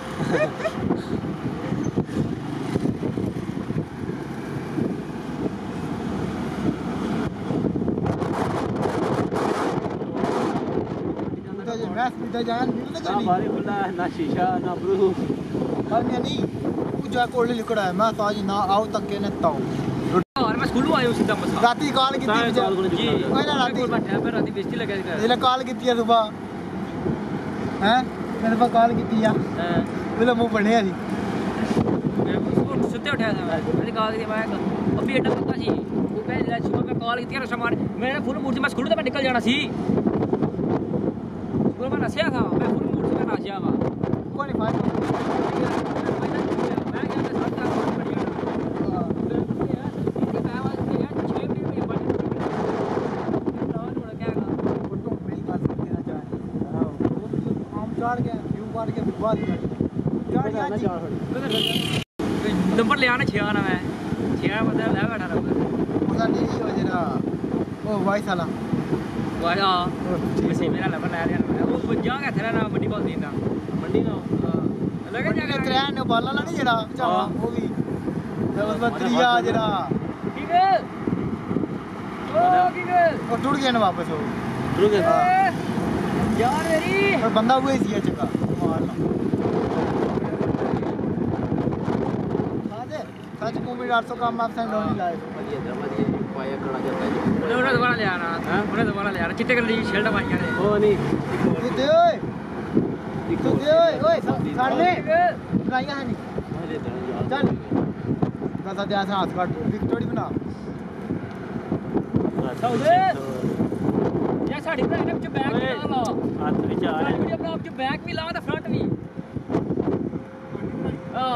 मैं सीधा जान नहीं तो हमारे खुला ना शीशा ना ब्रू पर नहीं पूजा कोल लिखड़ा है मैं ताजी ना आओ तक के न ताऊ और मैं स्कूल आया सीधा मसा राती कॉल की थी जी ओए ना राती बैठा फिर राती बेइज्जती लगा कर ਇਹਨੇ ਕਾਲ ਕੀਤੀ ਆ ਸੁਬਾ ਹੈ ਮੈਨੂੰ ਪਾ ਕਾਲ ਕੀਤੀ ਆ ਉਹਦਾ ਮੂੰਹ ਬਣਿਆ ਸੀ मैं सुते उठा था मैंने कहा कि मैं अभी एटा पता सी वो कह रहा सुबह मैं कॉल की रहा सामान मैंने फुल मूड से मैं स्कूल से निकल जाना सी स्कूल में नसिया था मैं फुल मूड से मैं नासिया था कोई नहीं फाइट चढ़ गया व्यू काट के बाद चढ़ गया नंबर ले आना 6 आना मैं 6 मतलब ले बैठा रहा पता नहीं हो जरा ओ वाई साला वाया वैसे मेरा नंबर ले लिया वो जाएगा तेरा नाम मंडी बोल देना मंडी ना लगे जाएगा ट्रेन ने बाला नहीं जरा चावा वो भी उस में त्रिया जरा ठीक है ओ ठीक है और टूट गया ना वापस वो रुक गया यार मेरी और बंदा हुआ ही सी चक्का मारना सच कोविड 800 का एब्सेंट होने लायक बढ़िया दरवाजे पाया खड़ा जाता है उन्हें दोबारा ले आना उन्हें दोबारा ले आना चिट्टे कर ली शर्ट मारिया ने ओ नहीं किते ओए सामने बनाइया है नहीं चल बस आते आते हाथ काट विक्टोरी बना यार साड़ी बना ने जो बैग भी ला हाथ ਵਿੱਚ ਆ ਰਿਹਾ वीडियो बना जो बैग भी ला तो फ्रंट भी हां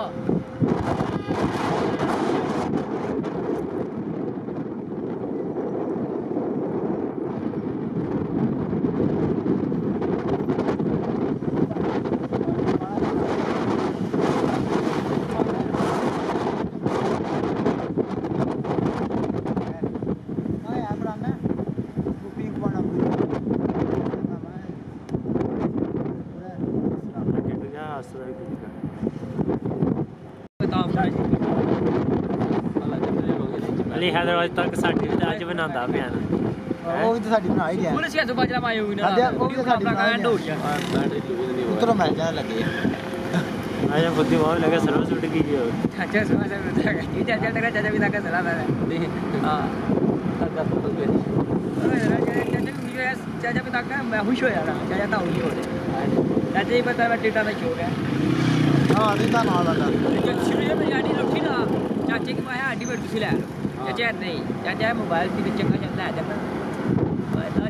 ਅਲੀ ਹੈਦਰਾਬਾਦ ਤੱਕ ਸਾਡੀ ਵੀ ਅੱਜ ਬਣਾਉਂਦਾ ਪਿਆ ਨਾ ਉਹ ਵੀ ਤਾਂ ਸਾਡੀ ਬਣਾ ਹੀ ਗਿਆ ਪੁਲਿਸ ਕਿਆ ਬਾਜਰਾ ਮਾਏ ਹੋਈ ਨਾ ਉਹ ਵੀ ਸਾਡੀ ਬਣਾ ਐਂਡ ਹੋ ਗਿਆ ਉਤਰੋ ਮੈਂ ਜਾਣ ਲੱਗੇ ਆਇਆ ਬੁੱਧੀ ਮਾਰ ਲਗਾ ਸਰਵਿਸ ਉੱਡ ਗਈ ਹੋ ਚਾਚਾ ਸਮਝ ਸਕਦਾ ਹੈ ਇਹ ਚਾਚਾ ਟਕਰਾ ਚਾਚਾ ਵੀ ਤੱਕ ਚਲਾ ਮੈਂ ਹਾਂ ਤੱਕ ਫੋਟੋ ਕਰੀ चाचा भी तक मैं खुश होया ना चाचा तो नहीं हो रहे चाचा ही पता है टिकटा का शौक है हां रीता ना वाला शुरू में गाड़ी लुटी ना चाचे की माया हड्डी बैठ ले लो चाचा नहीं चाचा मोबाइल से चंगा चलता है जब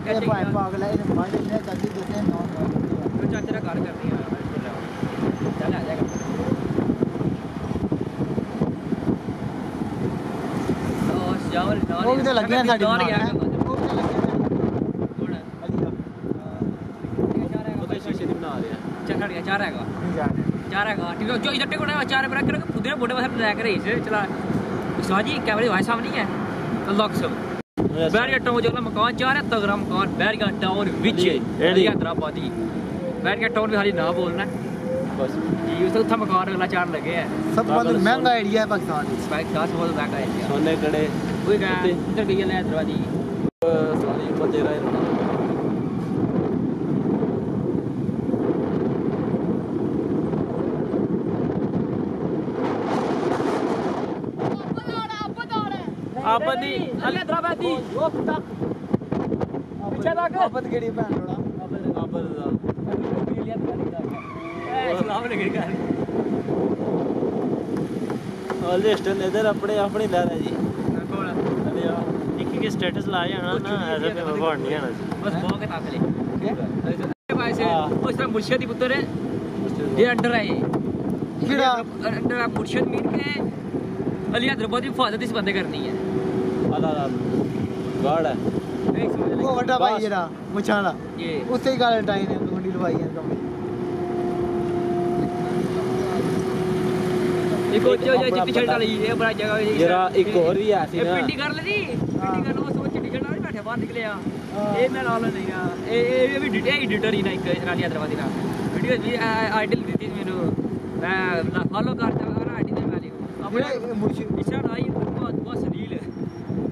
चाचा भाई पागल है मोबाइल में चाची देते हैं तो चाचा का घर करनी है चल आ जाएगा तो जावल वो भी तो लगे हैं साड़ी और गया चार है ठीक है जो इधर टेक उड़ा चार ब्रेक करके खुद ने बोटे बस ड्रैग रही से चला स्वाजी कैमरे भाई साहब नहीं है तो लॉक सब बैरिया टाउन जो मकान चार है तगड़ा मकान बैरिया टाउन विच हैदराबादी बैरिया टाउन भी हाली ना बोलना बस जी उस तो मकान अगला चार लगे हैं सब बहुत महंगा एरिया है पाकिस्तान बहुत महंगा एरिया सोने कड़े कोई गया इधर गई है हैदराबादी सारी बजे रहे आपदी हैदराबादी वो तक पीछे तक आपद केड़ी भैन थोड़ा आपद दा सलाम लगे कर ऑलवेस्ट इधर अपने अपने ला रहा जी कौन अरे यार एक के स्टेटस ला जाना ना ऐसे पे भगवान नहीं आना बस बहुत के ताकले भाई से उस तरह मुर्शिद पुत्र है ये अंडर है किड़ा अंडर मुर्शिद मीन के अली हैदराबादी हिफाजत इस बंदे करनी है अला गार्ड है वो वड्डा भाई जरा मुछाला ये उससे ही गाल टाइन है मंडी लवाई है कम एक और जो चिट्टी शर्ट वाली ये बड़ा जगह जरा एक और ही है सी ना पिंडी कर ले दी पिंडी कर लो वो चिट्टी शर्ट वाली बैठे बाहर निकले आ ये मैं नाल नहीं ना ये भी एडिटर ही ना एक इसराइली हैदराबादी ना वीडियो भी आइडल दी थी मेरे मैं फॉलो करता हूं ना आईडी वाली अपने मुर्शिद इशारा आई बहुत सलील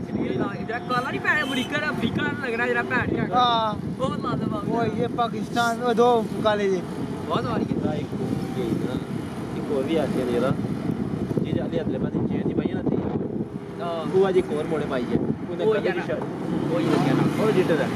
सलील ना इधर काला नहीं पैर अमेरिका अफ्रीका लग रहा है जरा पैर हां बहुत लाजवाब वो ये पाकिस्तान वो 2 कॉलेज बहुत आ रही है। एक और भी आती है जरा जी जाली अगले पास चेंज नहीं पाई ना थी हां वो आज एक और मोड़े पाई है वो ये ना वो ये क्या ना और जिटर है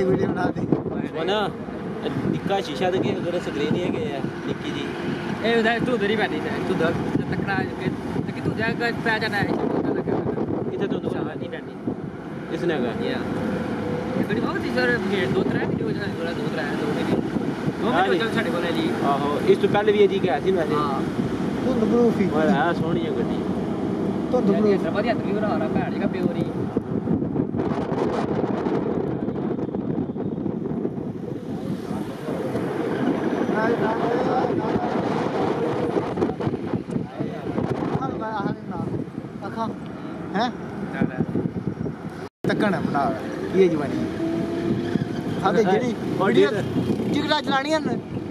वीडियो बना दी वना निक्का शीशा दे के अगर स्क्रीन ही है कि निक्की जी ए उधर तू उधर ही बैठी है तू उधर तकड़ा कि तू जाकर पे जाना है इधर तो नहीं बैठी इसने कहा या बड़ी बहुत ही सर 2-3 वीडियो चल 2 वीडियो चल साडे कोल है जी आहो इस तो पहले भी जी के आती वैसे हां तू प्रूफ ही और हां सोहनी है गड्डी तो प्रूफ बढ़िया तस्वीर बना रहा भैन जी का प्योरी तकन बना ये जवानी हां जेडी वीडियो टिकटा चलानी है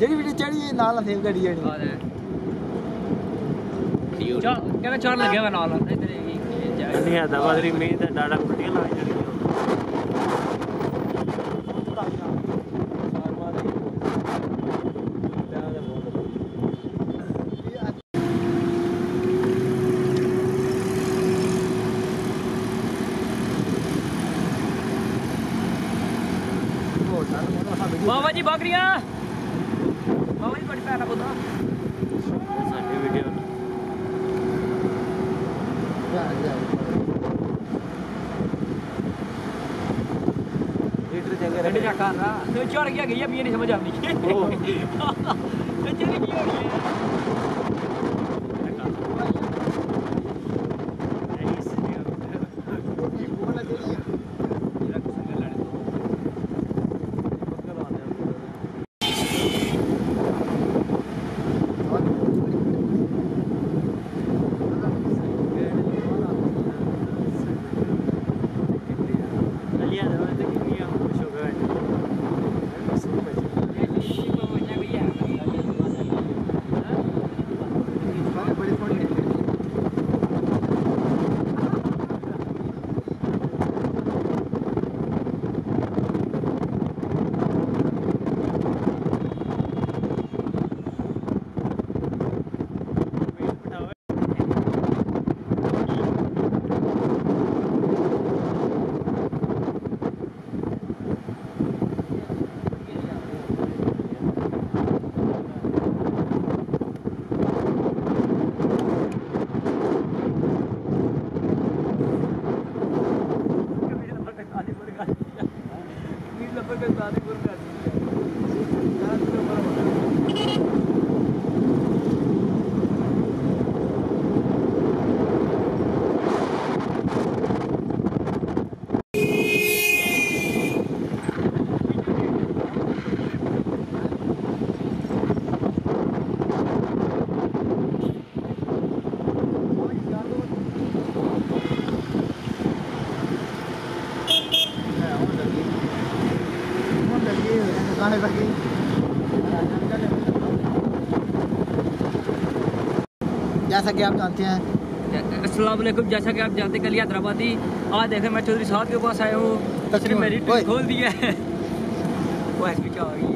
जेडी वीडियो चढ़ी नाल सेव करी जानी चल क्या चढ़ लगे हुआ नाल इधर नहीं आता बदरी में तो डाडा कुटियां ला जानी बाबा जी बकरियां बाबा जी बड़ी प्यारा बोला साडी वीडियो लीटर जगह रेडी जा कर रहा तो चढ़ गया गई अब ये नहीं समझ आती तो चढ़ गई हो रही है जैसा कि आप जानते हैं अस्सलाम वालेकुम जैसा कि आप जानते हैं कल हैदराबादी आज देखें मैं चौधरी साहब के पास आया हूँ तस्वीर मेरी खोल दिया है वो ऐसी क्या हो गई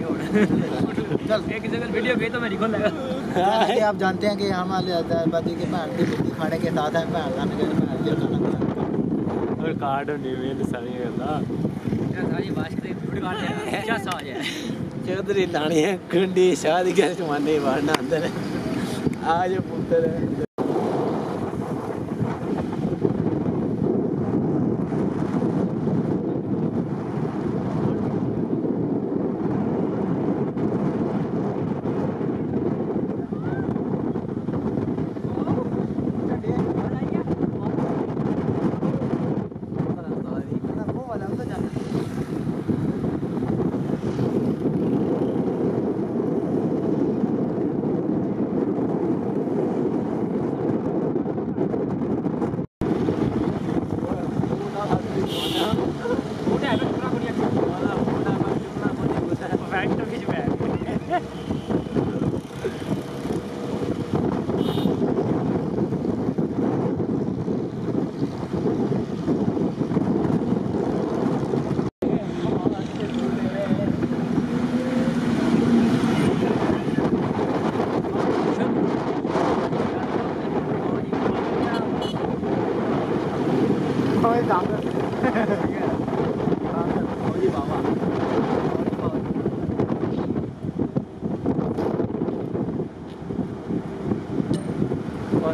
चल एक जगह वीडियो गई तो मेरी खोल लगा जैसा कि आप जानते हैं कि हम हैदराबादी के भैन की बिल्ली खाने के साथ हैं भैन खाने के खाना और कार्ड नहीं में सारी करना सारी बात करते वीडियो काट है क्या साज है चौधरी लानी है कुंडी शादी के जमाने वारना अंदर आज पुत्र है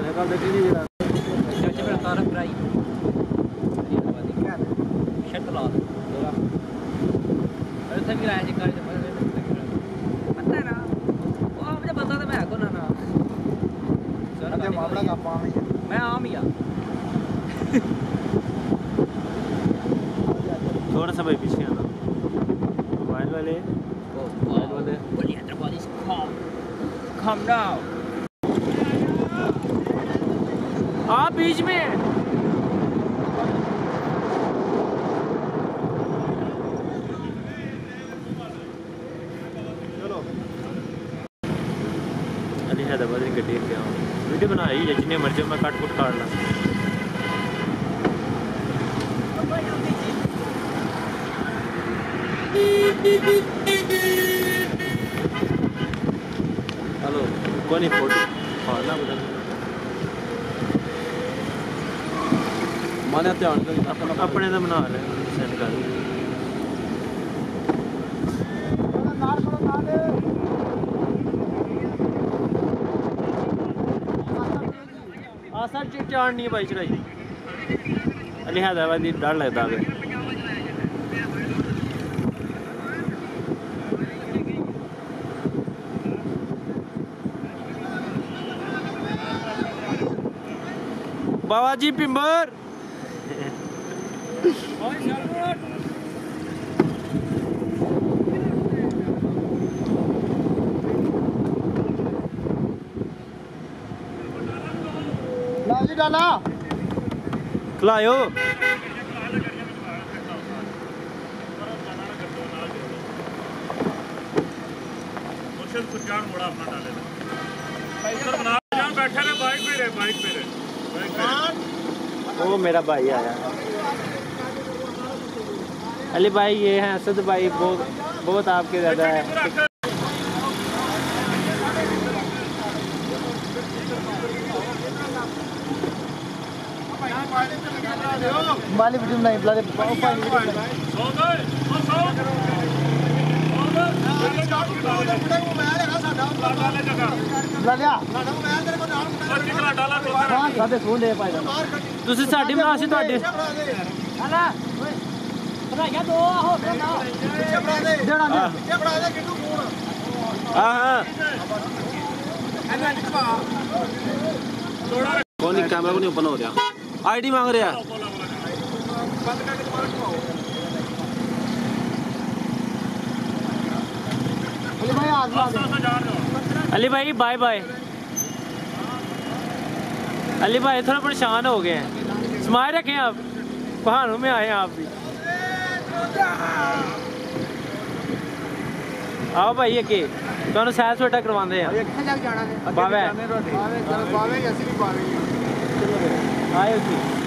चाचा मेरा तारक भाई शतलाल अरे तक गिराया जी गाड़ी पता है ना वो मुझे पता था मैं को ना मामला का आम ही मैं आम ही थोड़ा सा भाई पीछे आना मोबाइल वाले बोलिए हैदराबादी calm down आप बीच में अली हैदराबाद की गड्डी पे आओ वीडियो बनाई जितने मर्जी मैं कट कुट काट ला हेलो कौन है फोटो फाड़ना बता माने ध्यान अपने तो बना ले सेंड कर आसान चाड़ नहीं है भाई चढ़ाई अली हैदराबाद की डर लगता है बाबा जी पिंबर जी डाला खिलायो वो मेरा भाई आया अली भाई ये हैं असद भाई बहुत आपके ज़्यादा है माली वीडियो नहीं बुला दे ਤੁਸੀਂ ਸਾਡੀ ਬਣਾ ਸੀ ਤੁਹਾਡੇ ਬਣਾਈਆਂ ਦੋ ਆਹੋ कौन कैमरा को नहीं ओपन हो रहा आईडी मांग रहा अली भाई बाय बाय अली भाई थोड़ा परेशान हो गए हैं समाये रखें आप पहाड़ों में आए हैं आप भी आओ भाई अगे तुहानू सैर सपाटा करवाते हैं बावे आए उसी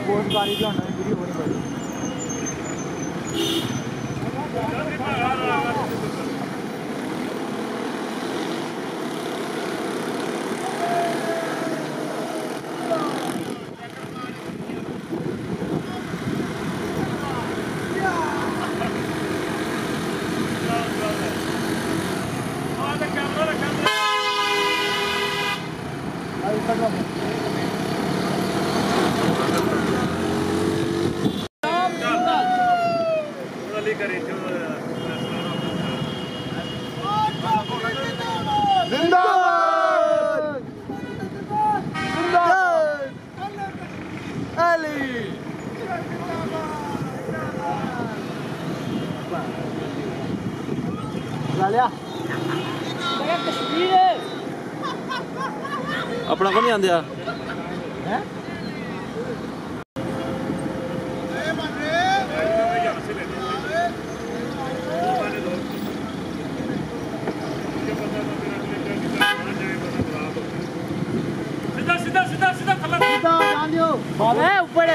बहुत बारी जो होना वीडियो होनी पड़ी अपना को नहीं आंदे ऊपर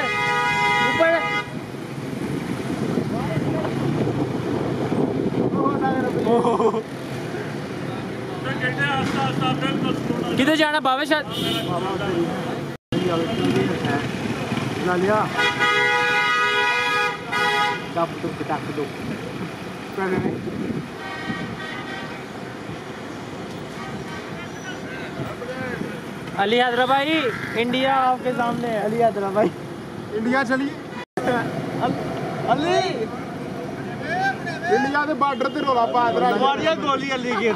किधर जाना बाबा शायद ला लिया टप दो अली हैदरा भाई इंडिया आपके सामने है। अली हैदरा भाई इंडिया चलिए अली इंडिया के बॉर्डर पे रोला पा मारिया गोली अली के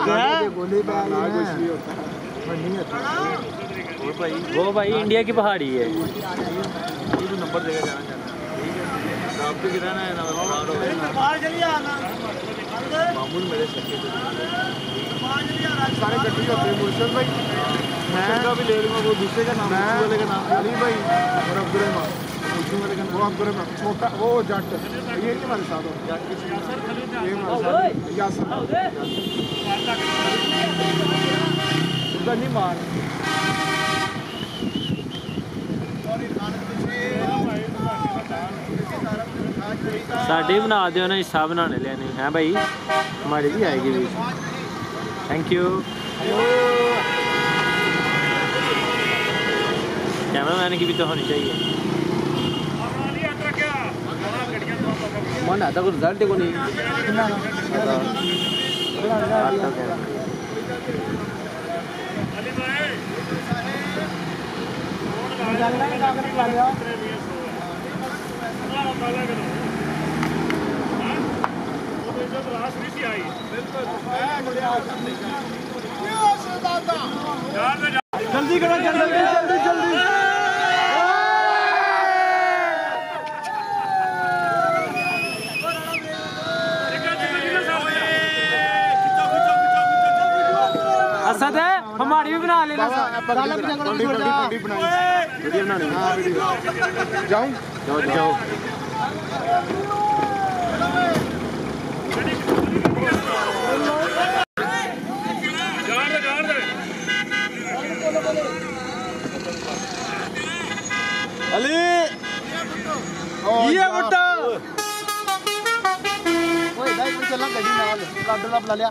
गोली पे कुछ नहीं होता वो भाई इंडिया की पहाड़ी है। नंबर देगा जाना आपको गिराना है ना मामूल मेरे सारे गड्डी होते हैं मुर्शद भाई मैं भी ले लूँगा। वो दूसरे का नाम वाले का नाम अली भाई और अब्दुलरहमान वाले का नाम वो अब्दुलरहमान छोटा वो जट ये नहीं हमारे साथ हो ये हमारे साथ यासर नहीं मार साढ़े बना दो ना हिस्सा बनाने लेने हैं भाई हमारी भी आएगी भी। थैंक यू कैमरा मैन की भी तो होनी चाहिए। मन आता कुछ रिजल्ट को नहीं जल्दी करो जल्दी जल्दी जल्दी असद है हमारी भी बना लेना। जाऊं जाओ जाओ अली ये बट्टा ओए भाई कोई चला गड्डी नाल लाडो ला लिया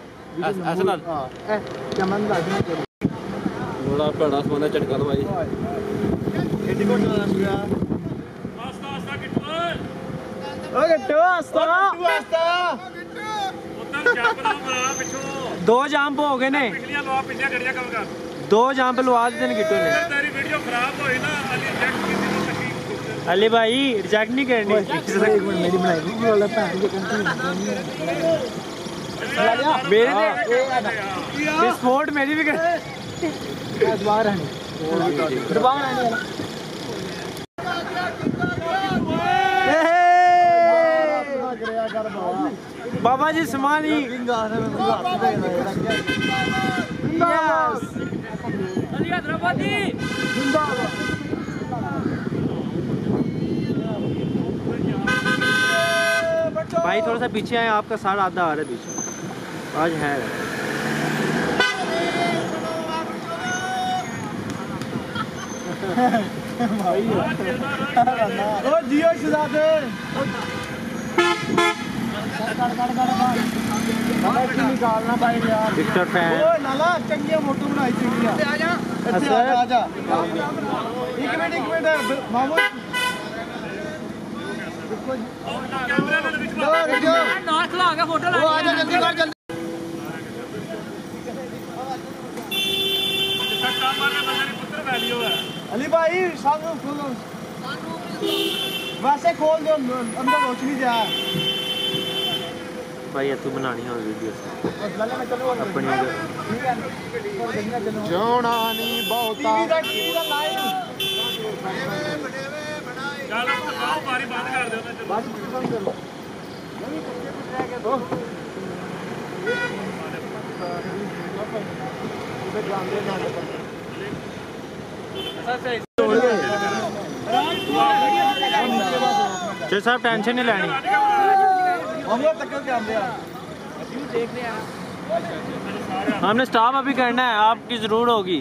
ऐसे नाल हां ए चमन लाडो ना बड़ा बड़ा सोना चटका भाई एडी को चला गया आस्ता आस्ता किट्टू ओ गट्टू आस्ता उधर जंप ना मार पिछो दो जंप हो गए ने पिछलियां लवा पिछलियां गड़ियां कम कर दो जंप लवा देते ने गिट्टू ने। तेरी वीडियो खराब होई ना अली जैक किसी को कहीं अली भाई रिजेक्ट नहीं करनी। एक मिनट मेरी बनाई वीडियो वाला पैन के कंटिन्यू मेरे स्पोर्ट मेरी भी कर दबा रहनी दबा रहनी बाबा जी समानी अली हैदराबादी भाई थोड़ा सा पीछे आए आपका सारा आधा आ रहा है पीछे आज है। ओ जियो शहजादे निकालना भाई यार विक्टर फैन ओ लाला चंगिया फोटो बनाई चंगिया आ जा एक मिनट मामू नार खिला के फोटो ला आ जा जल्दी कर जल्दी अली भाई सामने खोलो वैसे खोल दो अंदर रोशनी जा भाई तू बनानी है वीडियो अपनी जोना नहीं बहुता चल आओ बारी बंद कर दो चल साहब टेंशन नहीं लेनी हमने स्टॉप अभी करना है आपकी जरूर होगी।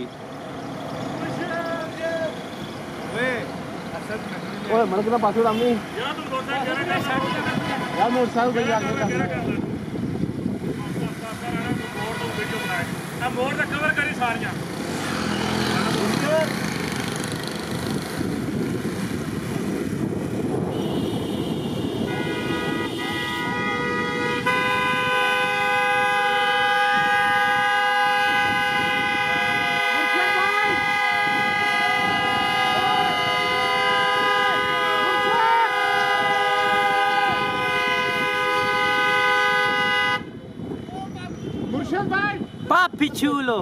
ओए मन कितना पास रामी यार मोटरसाइकिल भाई आगे का मोड़ दा कवर करी सारियां पिछूलो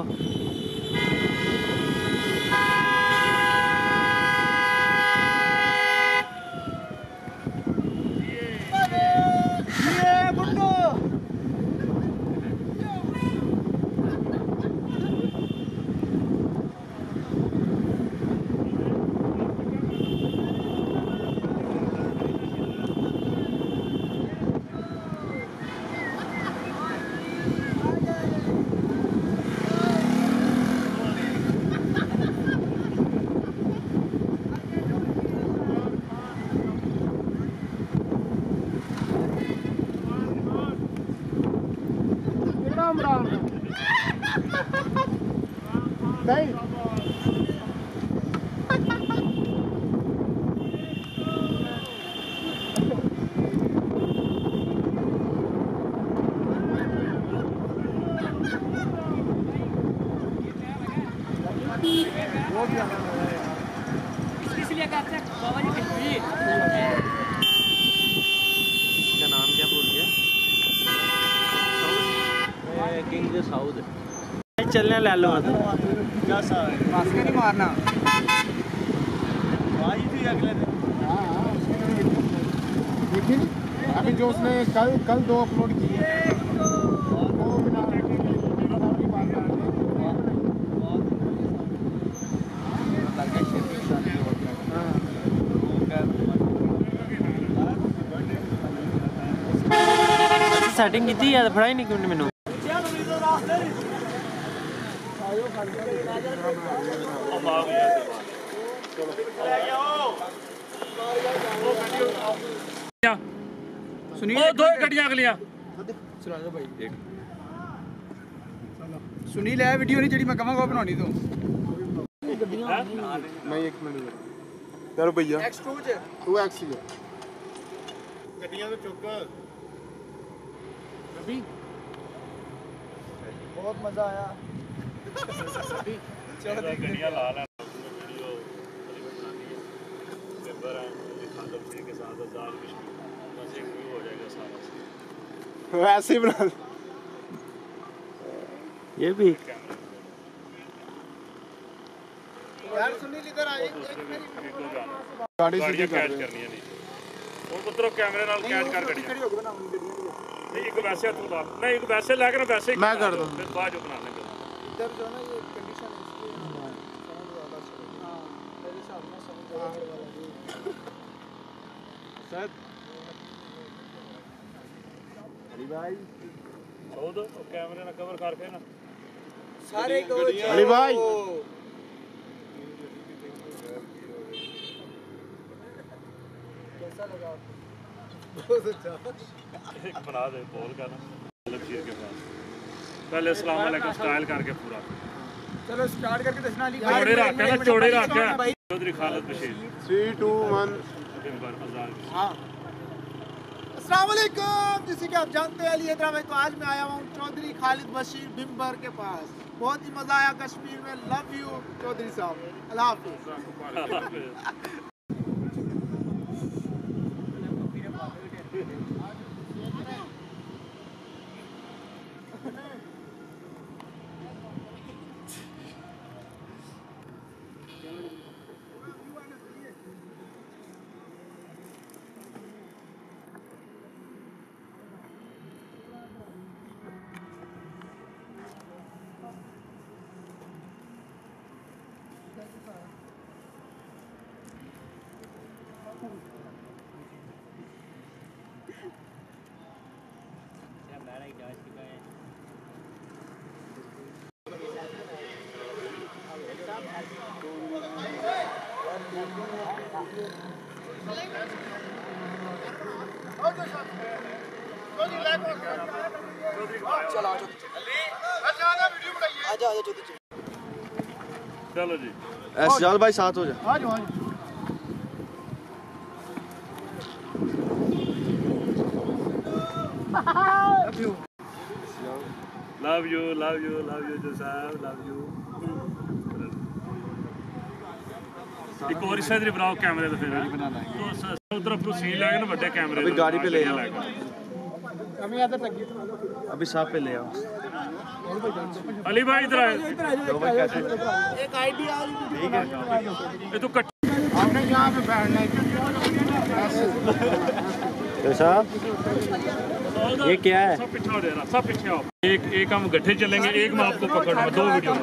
इसलिए कहते हैं बाबा जी कश्मीर। इसका नाम क्या भूल गया? किंग साउथ चलने ले लो क्या मास्क नहीं मारना आई थी अगले दिन। देखिए अभी जो उसने कल 2 अपलोड किए वो बिना सेटिंग की थी या फड़ाई नहीं क्यों मैनू सुनील 2 गड्डियां अगलियां सुनील है वीडियो नहीं जी मैं कहांगा बनानी तू नहीं 1 मिनट तेरे भैया X2 तू एक्स ही गड्डियां तो चुक अभी बहुत मजा आया चलो गड्डियां ला ले वीडियो मेंबर हैं खादम जी के साथ आजाद कश्मीर बस एक व्यू हो जाएगा सारा वैसे ही बना ये भी यार सुनील इधर आए गाड़ी सीधी कैच करनी है नहीं और पुत्रो कैमरे नाल कैच कर गड्डियां नहीं एक वैसे तू ला नहीं एक वैसे ला के ना वैसे मैं कर दूं फिर बाद जो बना लेंगे इधर जो है ना ये कंडीशन है इसकी हां मेरे हिसाब में समझ वाला सर अली भाई सो दो कैमरे ना कवर करके ना सारे को अली भाई कैसा लगा बहुत अच्छा एक बना दे बॉल का ना लबशीर के पास पहले अस्सलाम वालेकुम स्टाइल करके पूरा चलो स्टार्ट करके दसना अली चौड़े रख ना चौड़े रख चौधरी खालिद बशीर 3 2 1 मेंबर आजाद हां अस्सलाम वालेकुम जैसे कि आप जानते हैं अली हैदराबाद तो आज मैं आया हूँ चौधरी खालिद बशीर बिम्बर के पास बहुत ही मजा आया कश्मीर में लव यू चौधरी साहब अल्लाह हाफिज़ चलो जी एसजाल भाई साथ हो जा लव यू जो साहब लव यू एक और इसे इधर बनाओ कैमरे तो फिर तो उधर अपना सीन लाएगा ना बड़े कैमरे अभी गाड़ी पे ले आओ हमें इधर तक अभी साहब पे ले आओ अली भाई इधर आए। एक आइडिया ये तो आपने यहाँ पे बैठना है साहब ये क्या है? सब पीछे दे रहा, सब पीछे आओ। एक हम गड्ढे चलेंगे, एक मैं आपको पकड़ूंगा, 2 वीडियो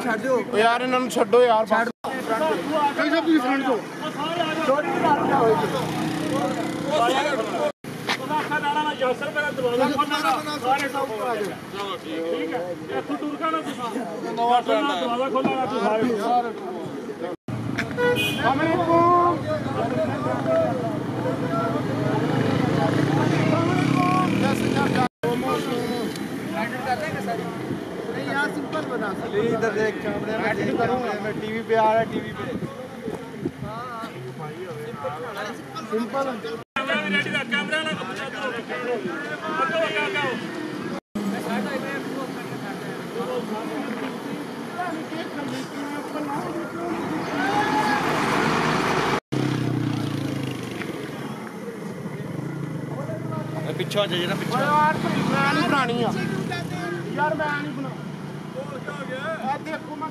यार इन्होंने छो यार सिंपल बना इधर देख कैमरे में मैं टीवी पे आ रहा है टीवी पे सिंपल पिछा जाइए ना पिछा यार मैं नहीं बनानी है यार मैं नहीं बना देखो मैं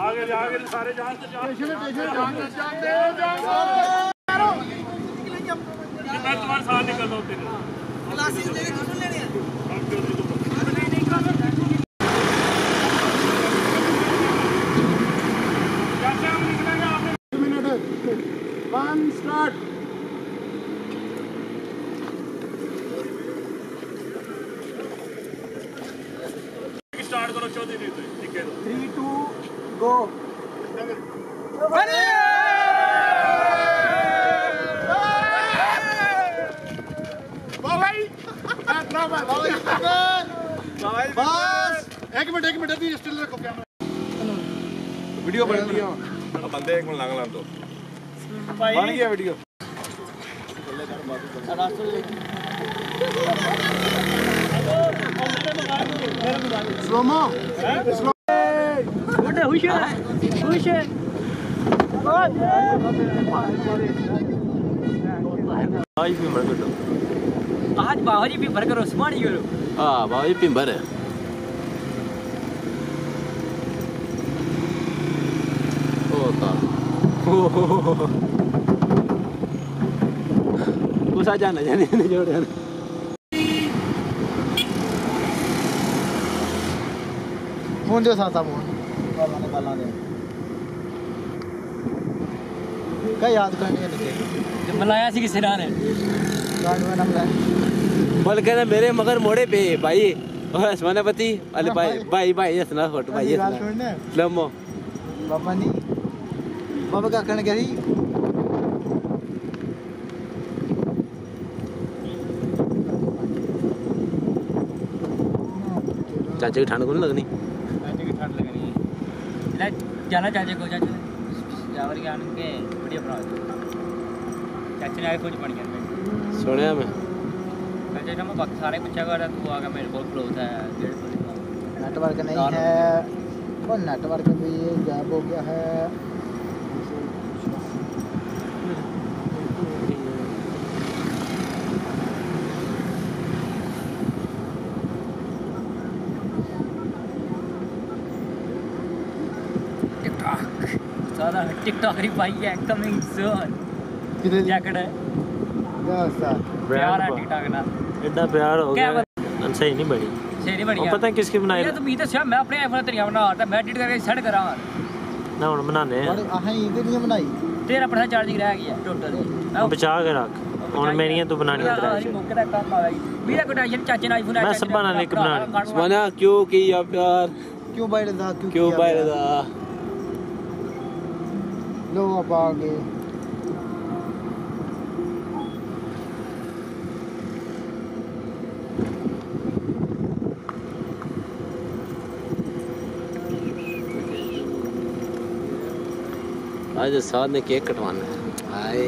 आगे सारे जान से मैं तुम्हारे साथ निकलता हूँ क्लासेस लेने हैं स्टार्ट करो 14 ठीक है 3 2 गो एक मिनट अभी स्टिल रखो कैमरा वीडियो बन लिया बंदे 1 मिनट लग तो बन गया वीडियो स्लोमो खुश है आज बाहरी भी भरकर उस्मानी करो हाँ भाई पिंबर है कुछ आ जाना जाने जोड़ जाना मुंडे साथा मुंड क्या याद करने लगे जब बुलाया सी किसी ने बोल के ना मेरे मगर मोड़े पे भाई सोनापति अरे भाई भाई हंसना फोटो भाई लम्बो बाबा नहीं बाबा क्या करने गया थी चाचे की ठंड को नहीं लगनी जाना चाचे को चाचे जावर के आने के वीडियो बना दो चाचे ने आए कुछ बन गया सुनया मैं चाचे ने मैं बाकी सारे पूछा कर तू आके मेरे को क्लोज है नेटवर्क नहीं है और नेटवर्क भी गैप हो गया है सारा टिकटॉक री भाई है कमिंग सून जैकेट है प्यार है टिकटॉक ना इतना प्यार हो गया सही नहीं बड़ी सही नहीं बढ़िया पता है किसकी बनाई ये तो मी तो मैं अपने आईफोन तरीका बना आता मैं एडिट करके सेट करा ना हुन बनाने अहें इधर नहीं बनाई 13% चार्जिंग रह गया टोटल बचा के रख हुन मेरियां तो बनानी है मौके दा काम आ गई मेरा को टेंशन चाचे ने आईफोन मैं सब बनाने की बनानी मना क्यों किया प्यार क्यों बाहर था क्यों बाहर था लो अब आ गए आज साथ ने केक कटवाना है हाय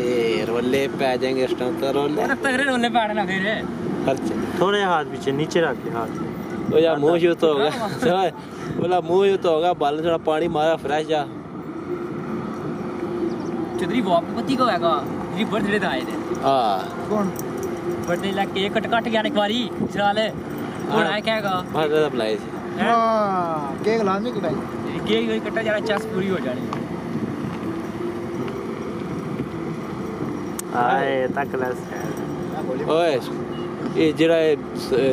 रोले पै जाएंगे इस टाइम तो रोले तगड़े रोले पाड़ना फिर खर्च थोड़े हाथ पीछे नीचे रख के हाथ वो यार मुंह यूं तो होगा बोला मुंह यूं तो होगा बाल थोड़ा पानी मारा फ्रेश जा चौधरी वो आपको पति को हैगा जी बर्थडे दा आए थे हां कौन बर्थडे ला केक कट गया एक बारी चल कौन आए कहेगा मार दा बुलाए सी हां केक लाजमी कटाई केक कटा जरा चस पूरी हो जानी आए तक लस ओए ये जरा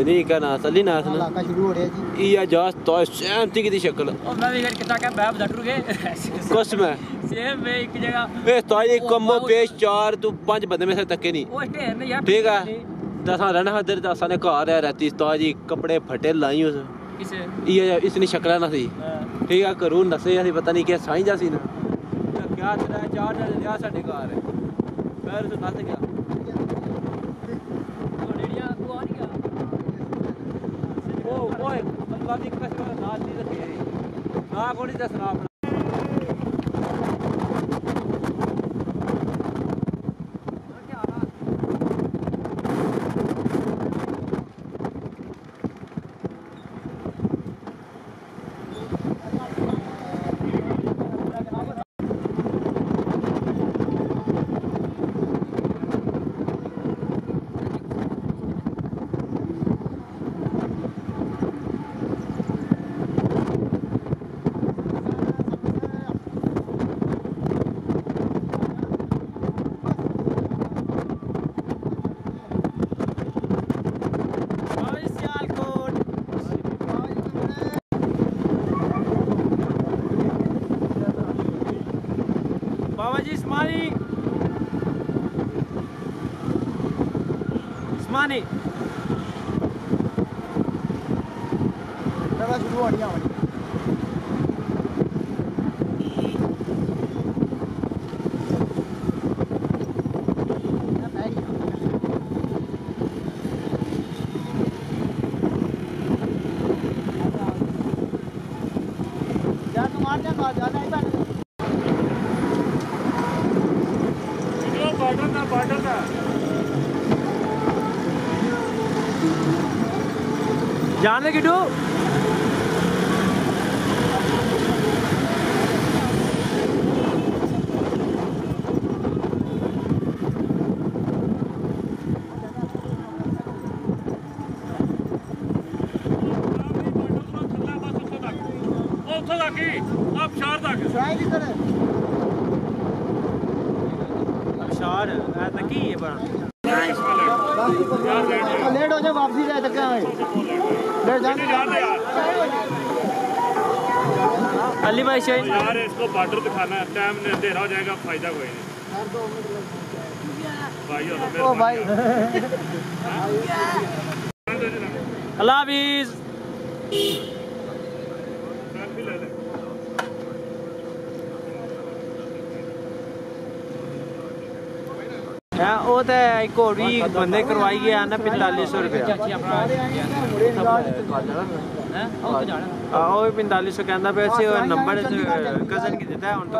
नहीं कहना सली ना ना इलाका शुरू हो रहा जी ये जा तो सेम थी की शक्ल ओ मैं भी कर कितना क्या बैब डट रुके कसम है सेम में एक जगह ए तो ये कम्बो पेश 4 तू 5 बंदे में से तक नहीं ओ स्टेन ने यार ठीक है दसा रहना हदर दसा ने घर है रहती तो जी कपड़े फटे लाई उस किसे ये इसने शक्ल ना थी ठीक है करू नसे ऐसी पता नहीं क्या साईं जा सी ना क्या तेरा 4 जने लिया साडे घर है पैर से नस गया रेडिया तू आ नहीं गया ओ ओए अल्लाह की कसम नाल नहीं रखी ना कोनी दसना अपना बाबा जी इस्मानी इस्मानी दवा शुरू हो रही है यार तुम आ जा जाना है जाने किटू अबशार तक ही है बड़ा लेट हो जाए वापसी जाए तक लेट जाने अली भाई शाही यार इसको बॉर्डर दिखाना है टाइम अंधेरा हो जाएगा फायदा कोई नहीं भाई हो तो ओ भाई अल्लाह हाफिज वो तो एक और भी बंदे करवाई गया ना 4500 रुपया वो 4500 कहना पे से नंबर कजन की देता है उन तो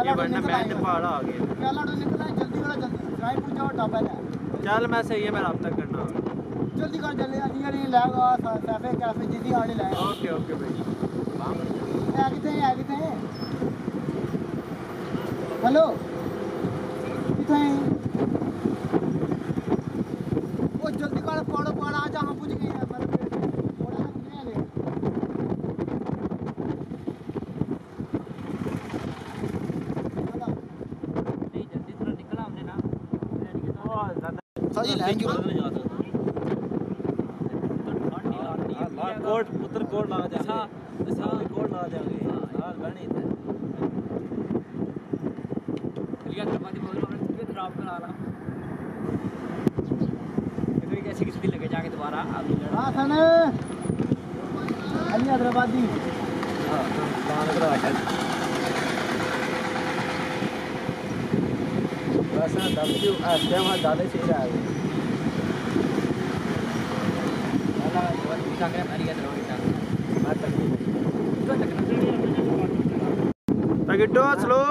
ये वरना बैंड पहाड़ आ गया चल मैं सही है मैं रब्ता करना जल्दी कर जल्दी नहीं लाएगा सफे कैफे जिदी आने लाएगा ओके ओके भाई कितने हेलो कितने वो जल्दी कर पढ़ो पढ़ा आज हम पूछ गए हैं पर पढ़ा नहीं ले नहीं जल्दी थोड़ा निकला हमने ना सही थैंक यू कोट पुत्र कोट ला जाएंगे कोट ला जाएंगे हां बनी थे लिया करवा दी बोल रहा खराब करा रहा इधर कैसे किसी लगे जाके दोबारा हां सन अली हैदराबादी हां दान करा बस ना दब्यू आस्ते वहां ज्यादा सही रहा है Pagitos lo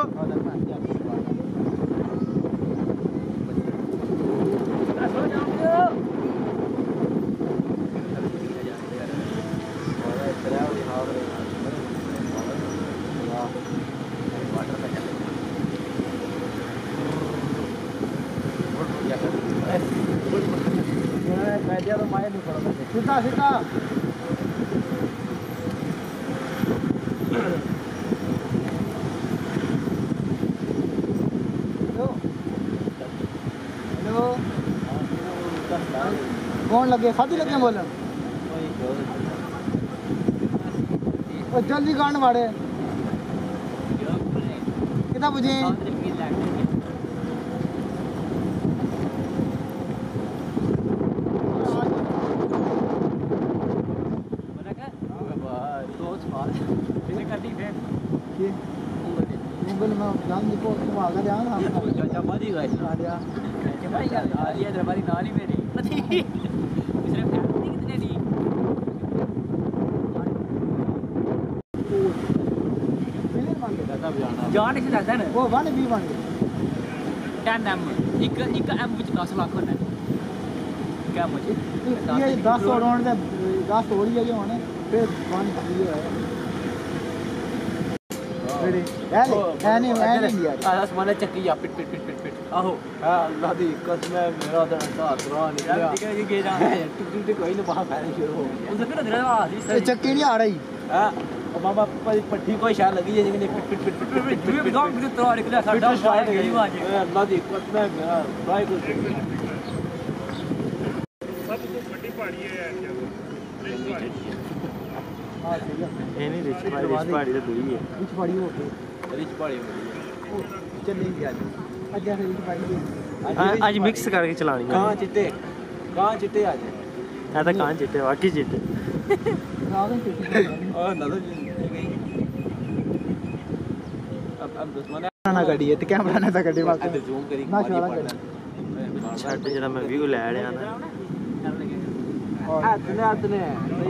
सीधा सीधा हेलो कौन लगे साथी लगे बोलन जल्दी गाने वाड़े कितना बजे ऊँगल में जान देखो तुम आगे ध्यान चाचा बाजी गए आ गया भाई आ रही है दरबारी नाल ही मेरी इसने फैमिली कितने दी मिलियन मान के दादा जाना जान से दादा ने वो 1 भी मान के 10 एम एक एम ਵਿੱਚ 10 ਲੱਖ ਹੋਣਾ क्या मुझे ये 10 अराउंड दे 10 थोड़ी है जो होने फिर 1 भी है आसमान चक्की या पिट पिट पिट पिट पिट आहो हां अल्लाह दी कसम है मेरा तो हाथ रहा निकला ठीक है ये गे जा टिक टिक कोई ना बाहर फैलने शुरू हो गया उनसे फिर अंदर आ चक्की नहीं आ रही हां और बाबा पट्टी कोई शायद लगी है लेकिन पिट पिट पिट पिट पिट पिट गांव तो आ निकला साडा शायद गई बात है अल्लाह दी कसम है मेरा भाई को सब तो बड़ी पहाड़ी है यार हां ठीक है ये नहीं रिच पहाड़ी तो दूरी है रिच पहाड़ी हो गई रिच पहाड़ी हो गई चल नहीं गया आज ऐसे रिच पहाड़ी आज मिक्स करके चलानी है कहां चिट्टे आज है तो कहां चिट्टे वाकई चिट्टे और ना अब दुश्मन ना गाड़ी है तो कैमरा ना था गाड़ी वाला जूम करी मारी पड़ना छट जरा मैं व्यू ले आया ना इतने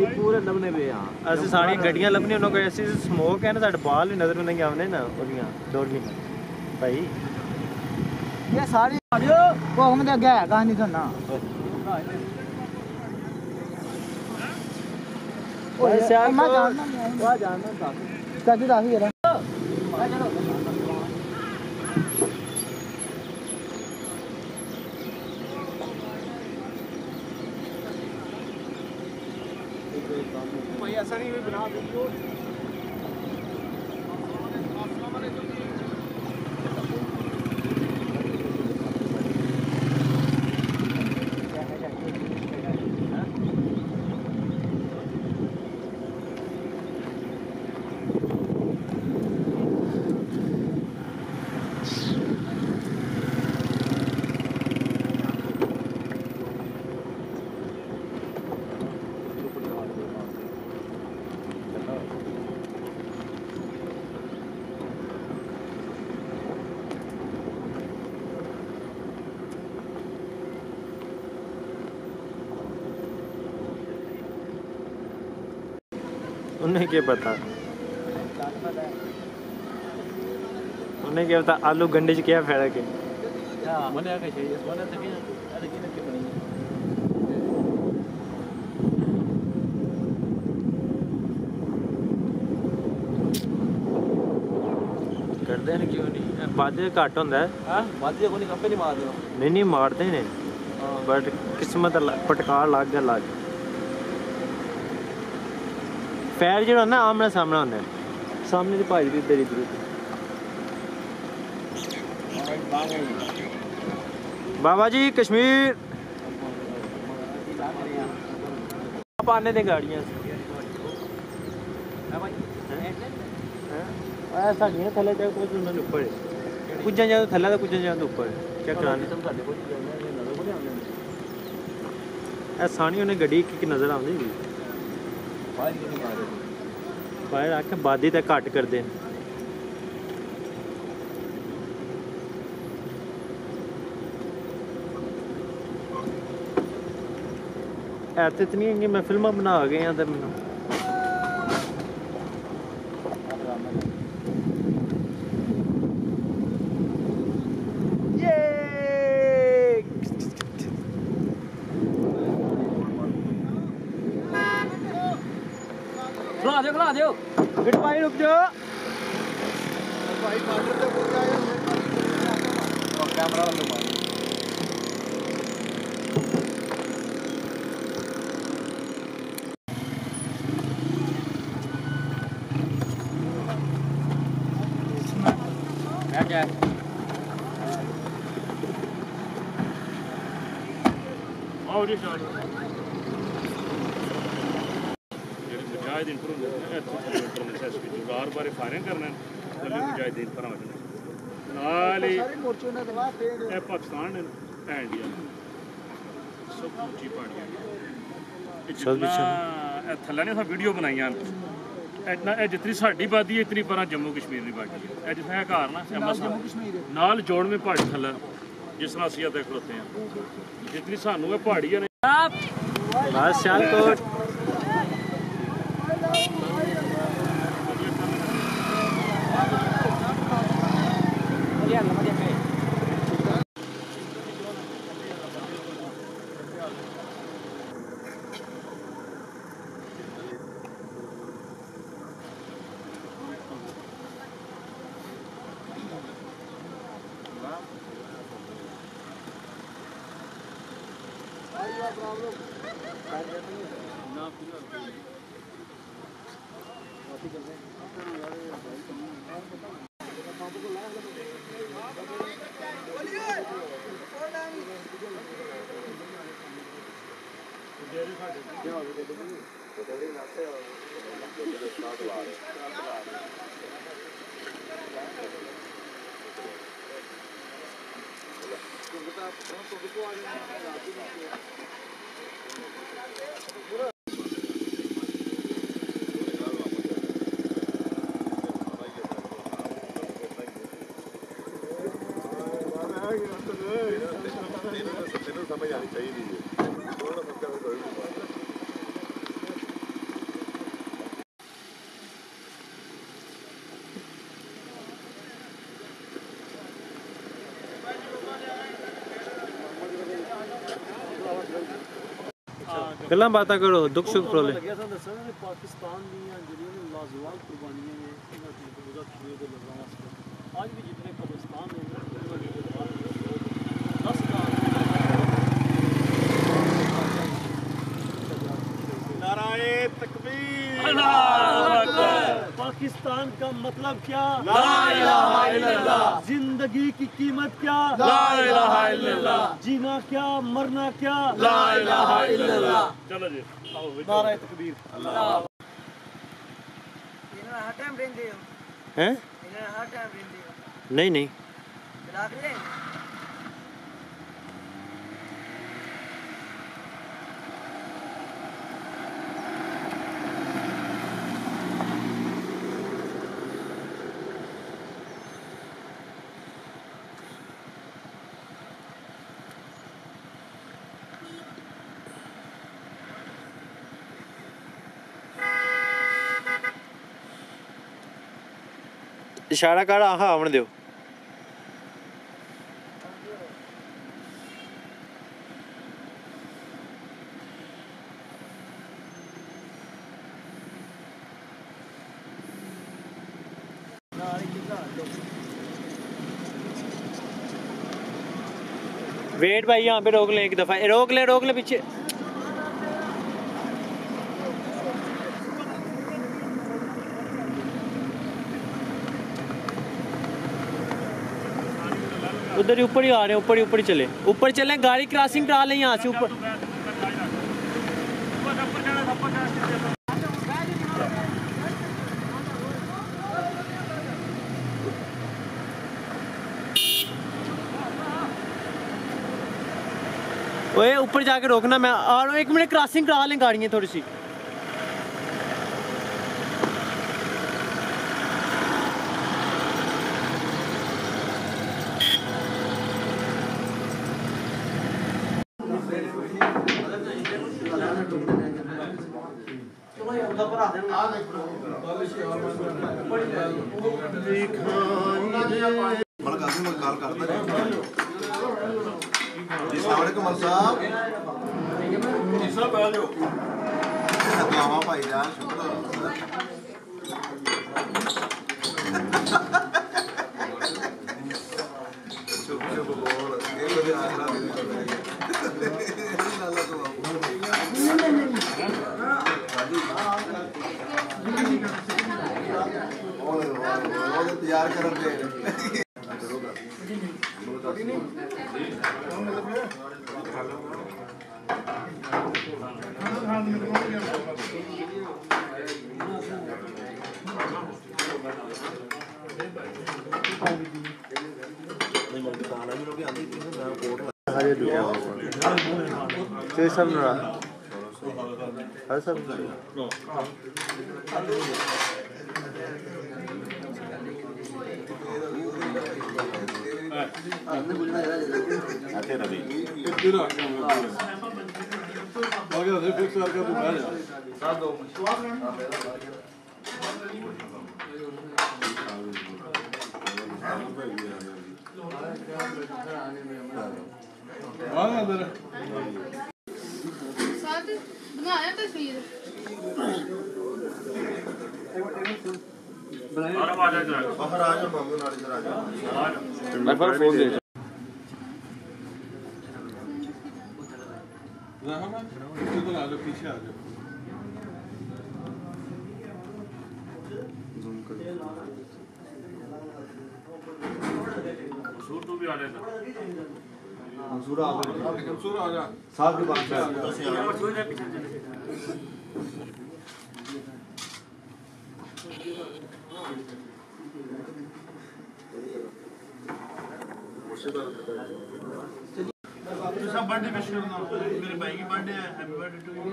ये पूरे लबने पे हां असि सारी गड्डियां लबनी उनको ऐसी स्मोक है ना साडे बाल भी नजर नहीं आवने ना ओदियां दौड़नी भाई ये सारी वो हम दे गया कहानी तो ना ओए श्याम मैं जानना नहीं वो जानना काकी दाही है चलो भाई ऐसा नहीं बना वीडियो उन्हें क्या पता आलू गंडे च क्या फर्क है करते हैं क्यों नहीं बादे घट होंदा है बादे को नहीं कपे नहीं मारदे नहीं मारते ने बट किस्मत पटकार लग गया लग पैर जो ना आमना सामना होंगे सामने की भाई भी इधर इधर बाबा जी कश्मीर पाने दे गाड़ियां ऐसा नहीं है थले जाए कुछ उन्होंने ऊपर कुछ जाए थले तो कुछ जाए ऊपर क्या कराने सानी उन्हें गड्डी की नज़र आती फायर आके बादी तक घट करते हैं ऐसे इतनी है कि मैं फिल्म बना गए हैं तो मैं खिला दो बिट भाई रुक जाओ भाई बॉर्डर पे हो जाए और कैमरा वाला मार जाए। और ये शायद मुजाहिदीन पर बार फायरिंग करना मुजाहिदीन पर नाल ही पाकिस्तान इंडिया सब ऊंची पहाड़ियां थल्ले ने वीडियो बनाइया इतना जितनी साड़ी बादी है इतनी पर जम्मू कश्मीर की बाकी है जितना घर ना नाल जोड़ में पहाड़ी थल्ले जिस तरह असं अदा खड़ोते हैं जितनी सानू है पहाड़ियां ने बस सियालकोट समझ आनी चाहिए गल्लां बातां करो दुख सुख फरोले पाकिस्तान लाजवाब कुर्बानियां ने आज भी जितने कब्रिस्तान हैं नाराए तकबीर पाकिस्तान का मतलब क्या? ला इलाहा इल्लल्लाह। जिंदगी की कीमत क्या? ला इलाहा इल्लल्लाह। जीना क्या मरना क्या? ला इलाहा इल्लल्लाह। चलो जी नाराए तकबीर। अल्लाह हर टाइम रहंदे हो हैं? हर टाइम रहंदे हो? नहीं नहीं इशारा कर हाँ आवन दो वेट भाई यहाँ पे रोक लें एक दफा रोक ले पीछे उधर ही ऊपर ही आ रहे हैं ऊपर ही चले ऊपर चले गाड़ी क्रॉसिंग करा लें यहाँ से ऊपर ओए ऊपर जाके रोकना मैं आ रहा हूँ 1 मिनट क्रॉसिंग करा लें गाड़ियाँ थोड़ी सी भाई जान शुक्र तैयार कर बनाया तस्वीर पीछे आ जाओ सूर तू भी आ जाएगा मंसूर आ जा साहब के पास सब बर्थडे विश करना मेरे भाई की बर्थडे है हैप्पी बर्थडे टू यू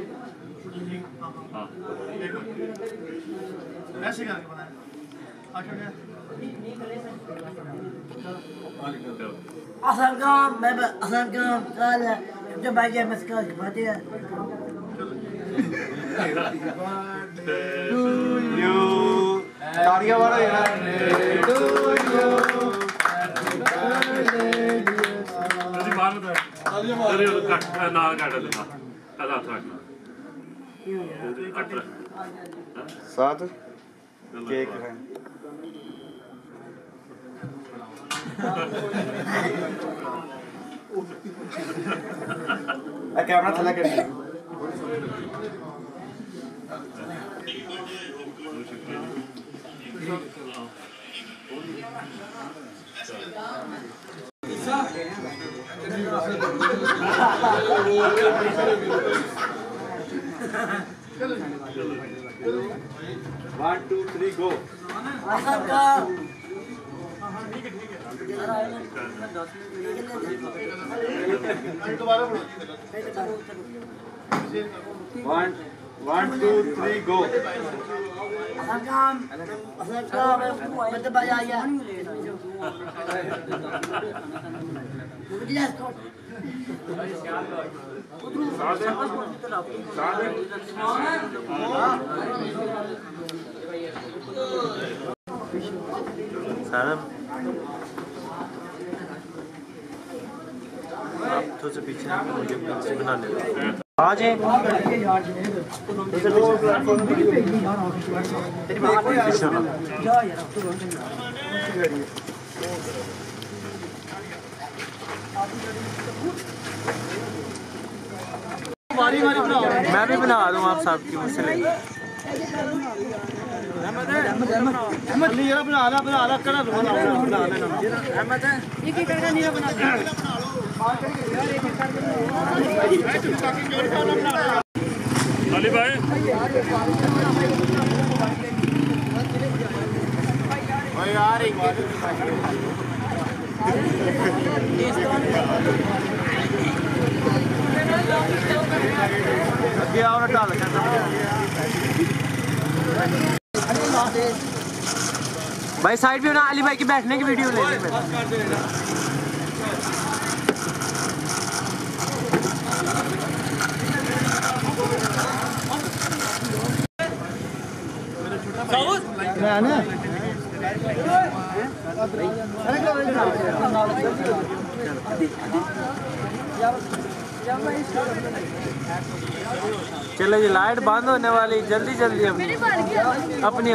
हां ऐसे करके बनाया Assalamualaikum, Assalamualaikum. Kala, kita baca maskot kepada. you तालियां मारो यार to you ਤੁਸੀਂ ਬਾਹਰ ਦਾ ਤੇਰੇ ਕੱਟ ਨਾਲ ਕੱਟ ਦੇਣਾ ਕਦਾ ਥਾਕ साथ केक है कैमरा थला कर One, two, three, go. One, two, three, go. सानम आप थोड़ा सा पीछे मुझे बनाने दो आ जाए मैं भी बना दूँ आप सबकी मुझसे लेंगे अली भाई यार अगे आओ ना डाल भाई साइड पे ना अली भाई की बैठने की वीडियो ले लें चलो जी लाइट बंद होने वाली जल्दी जल्दी अपनी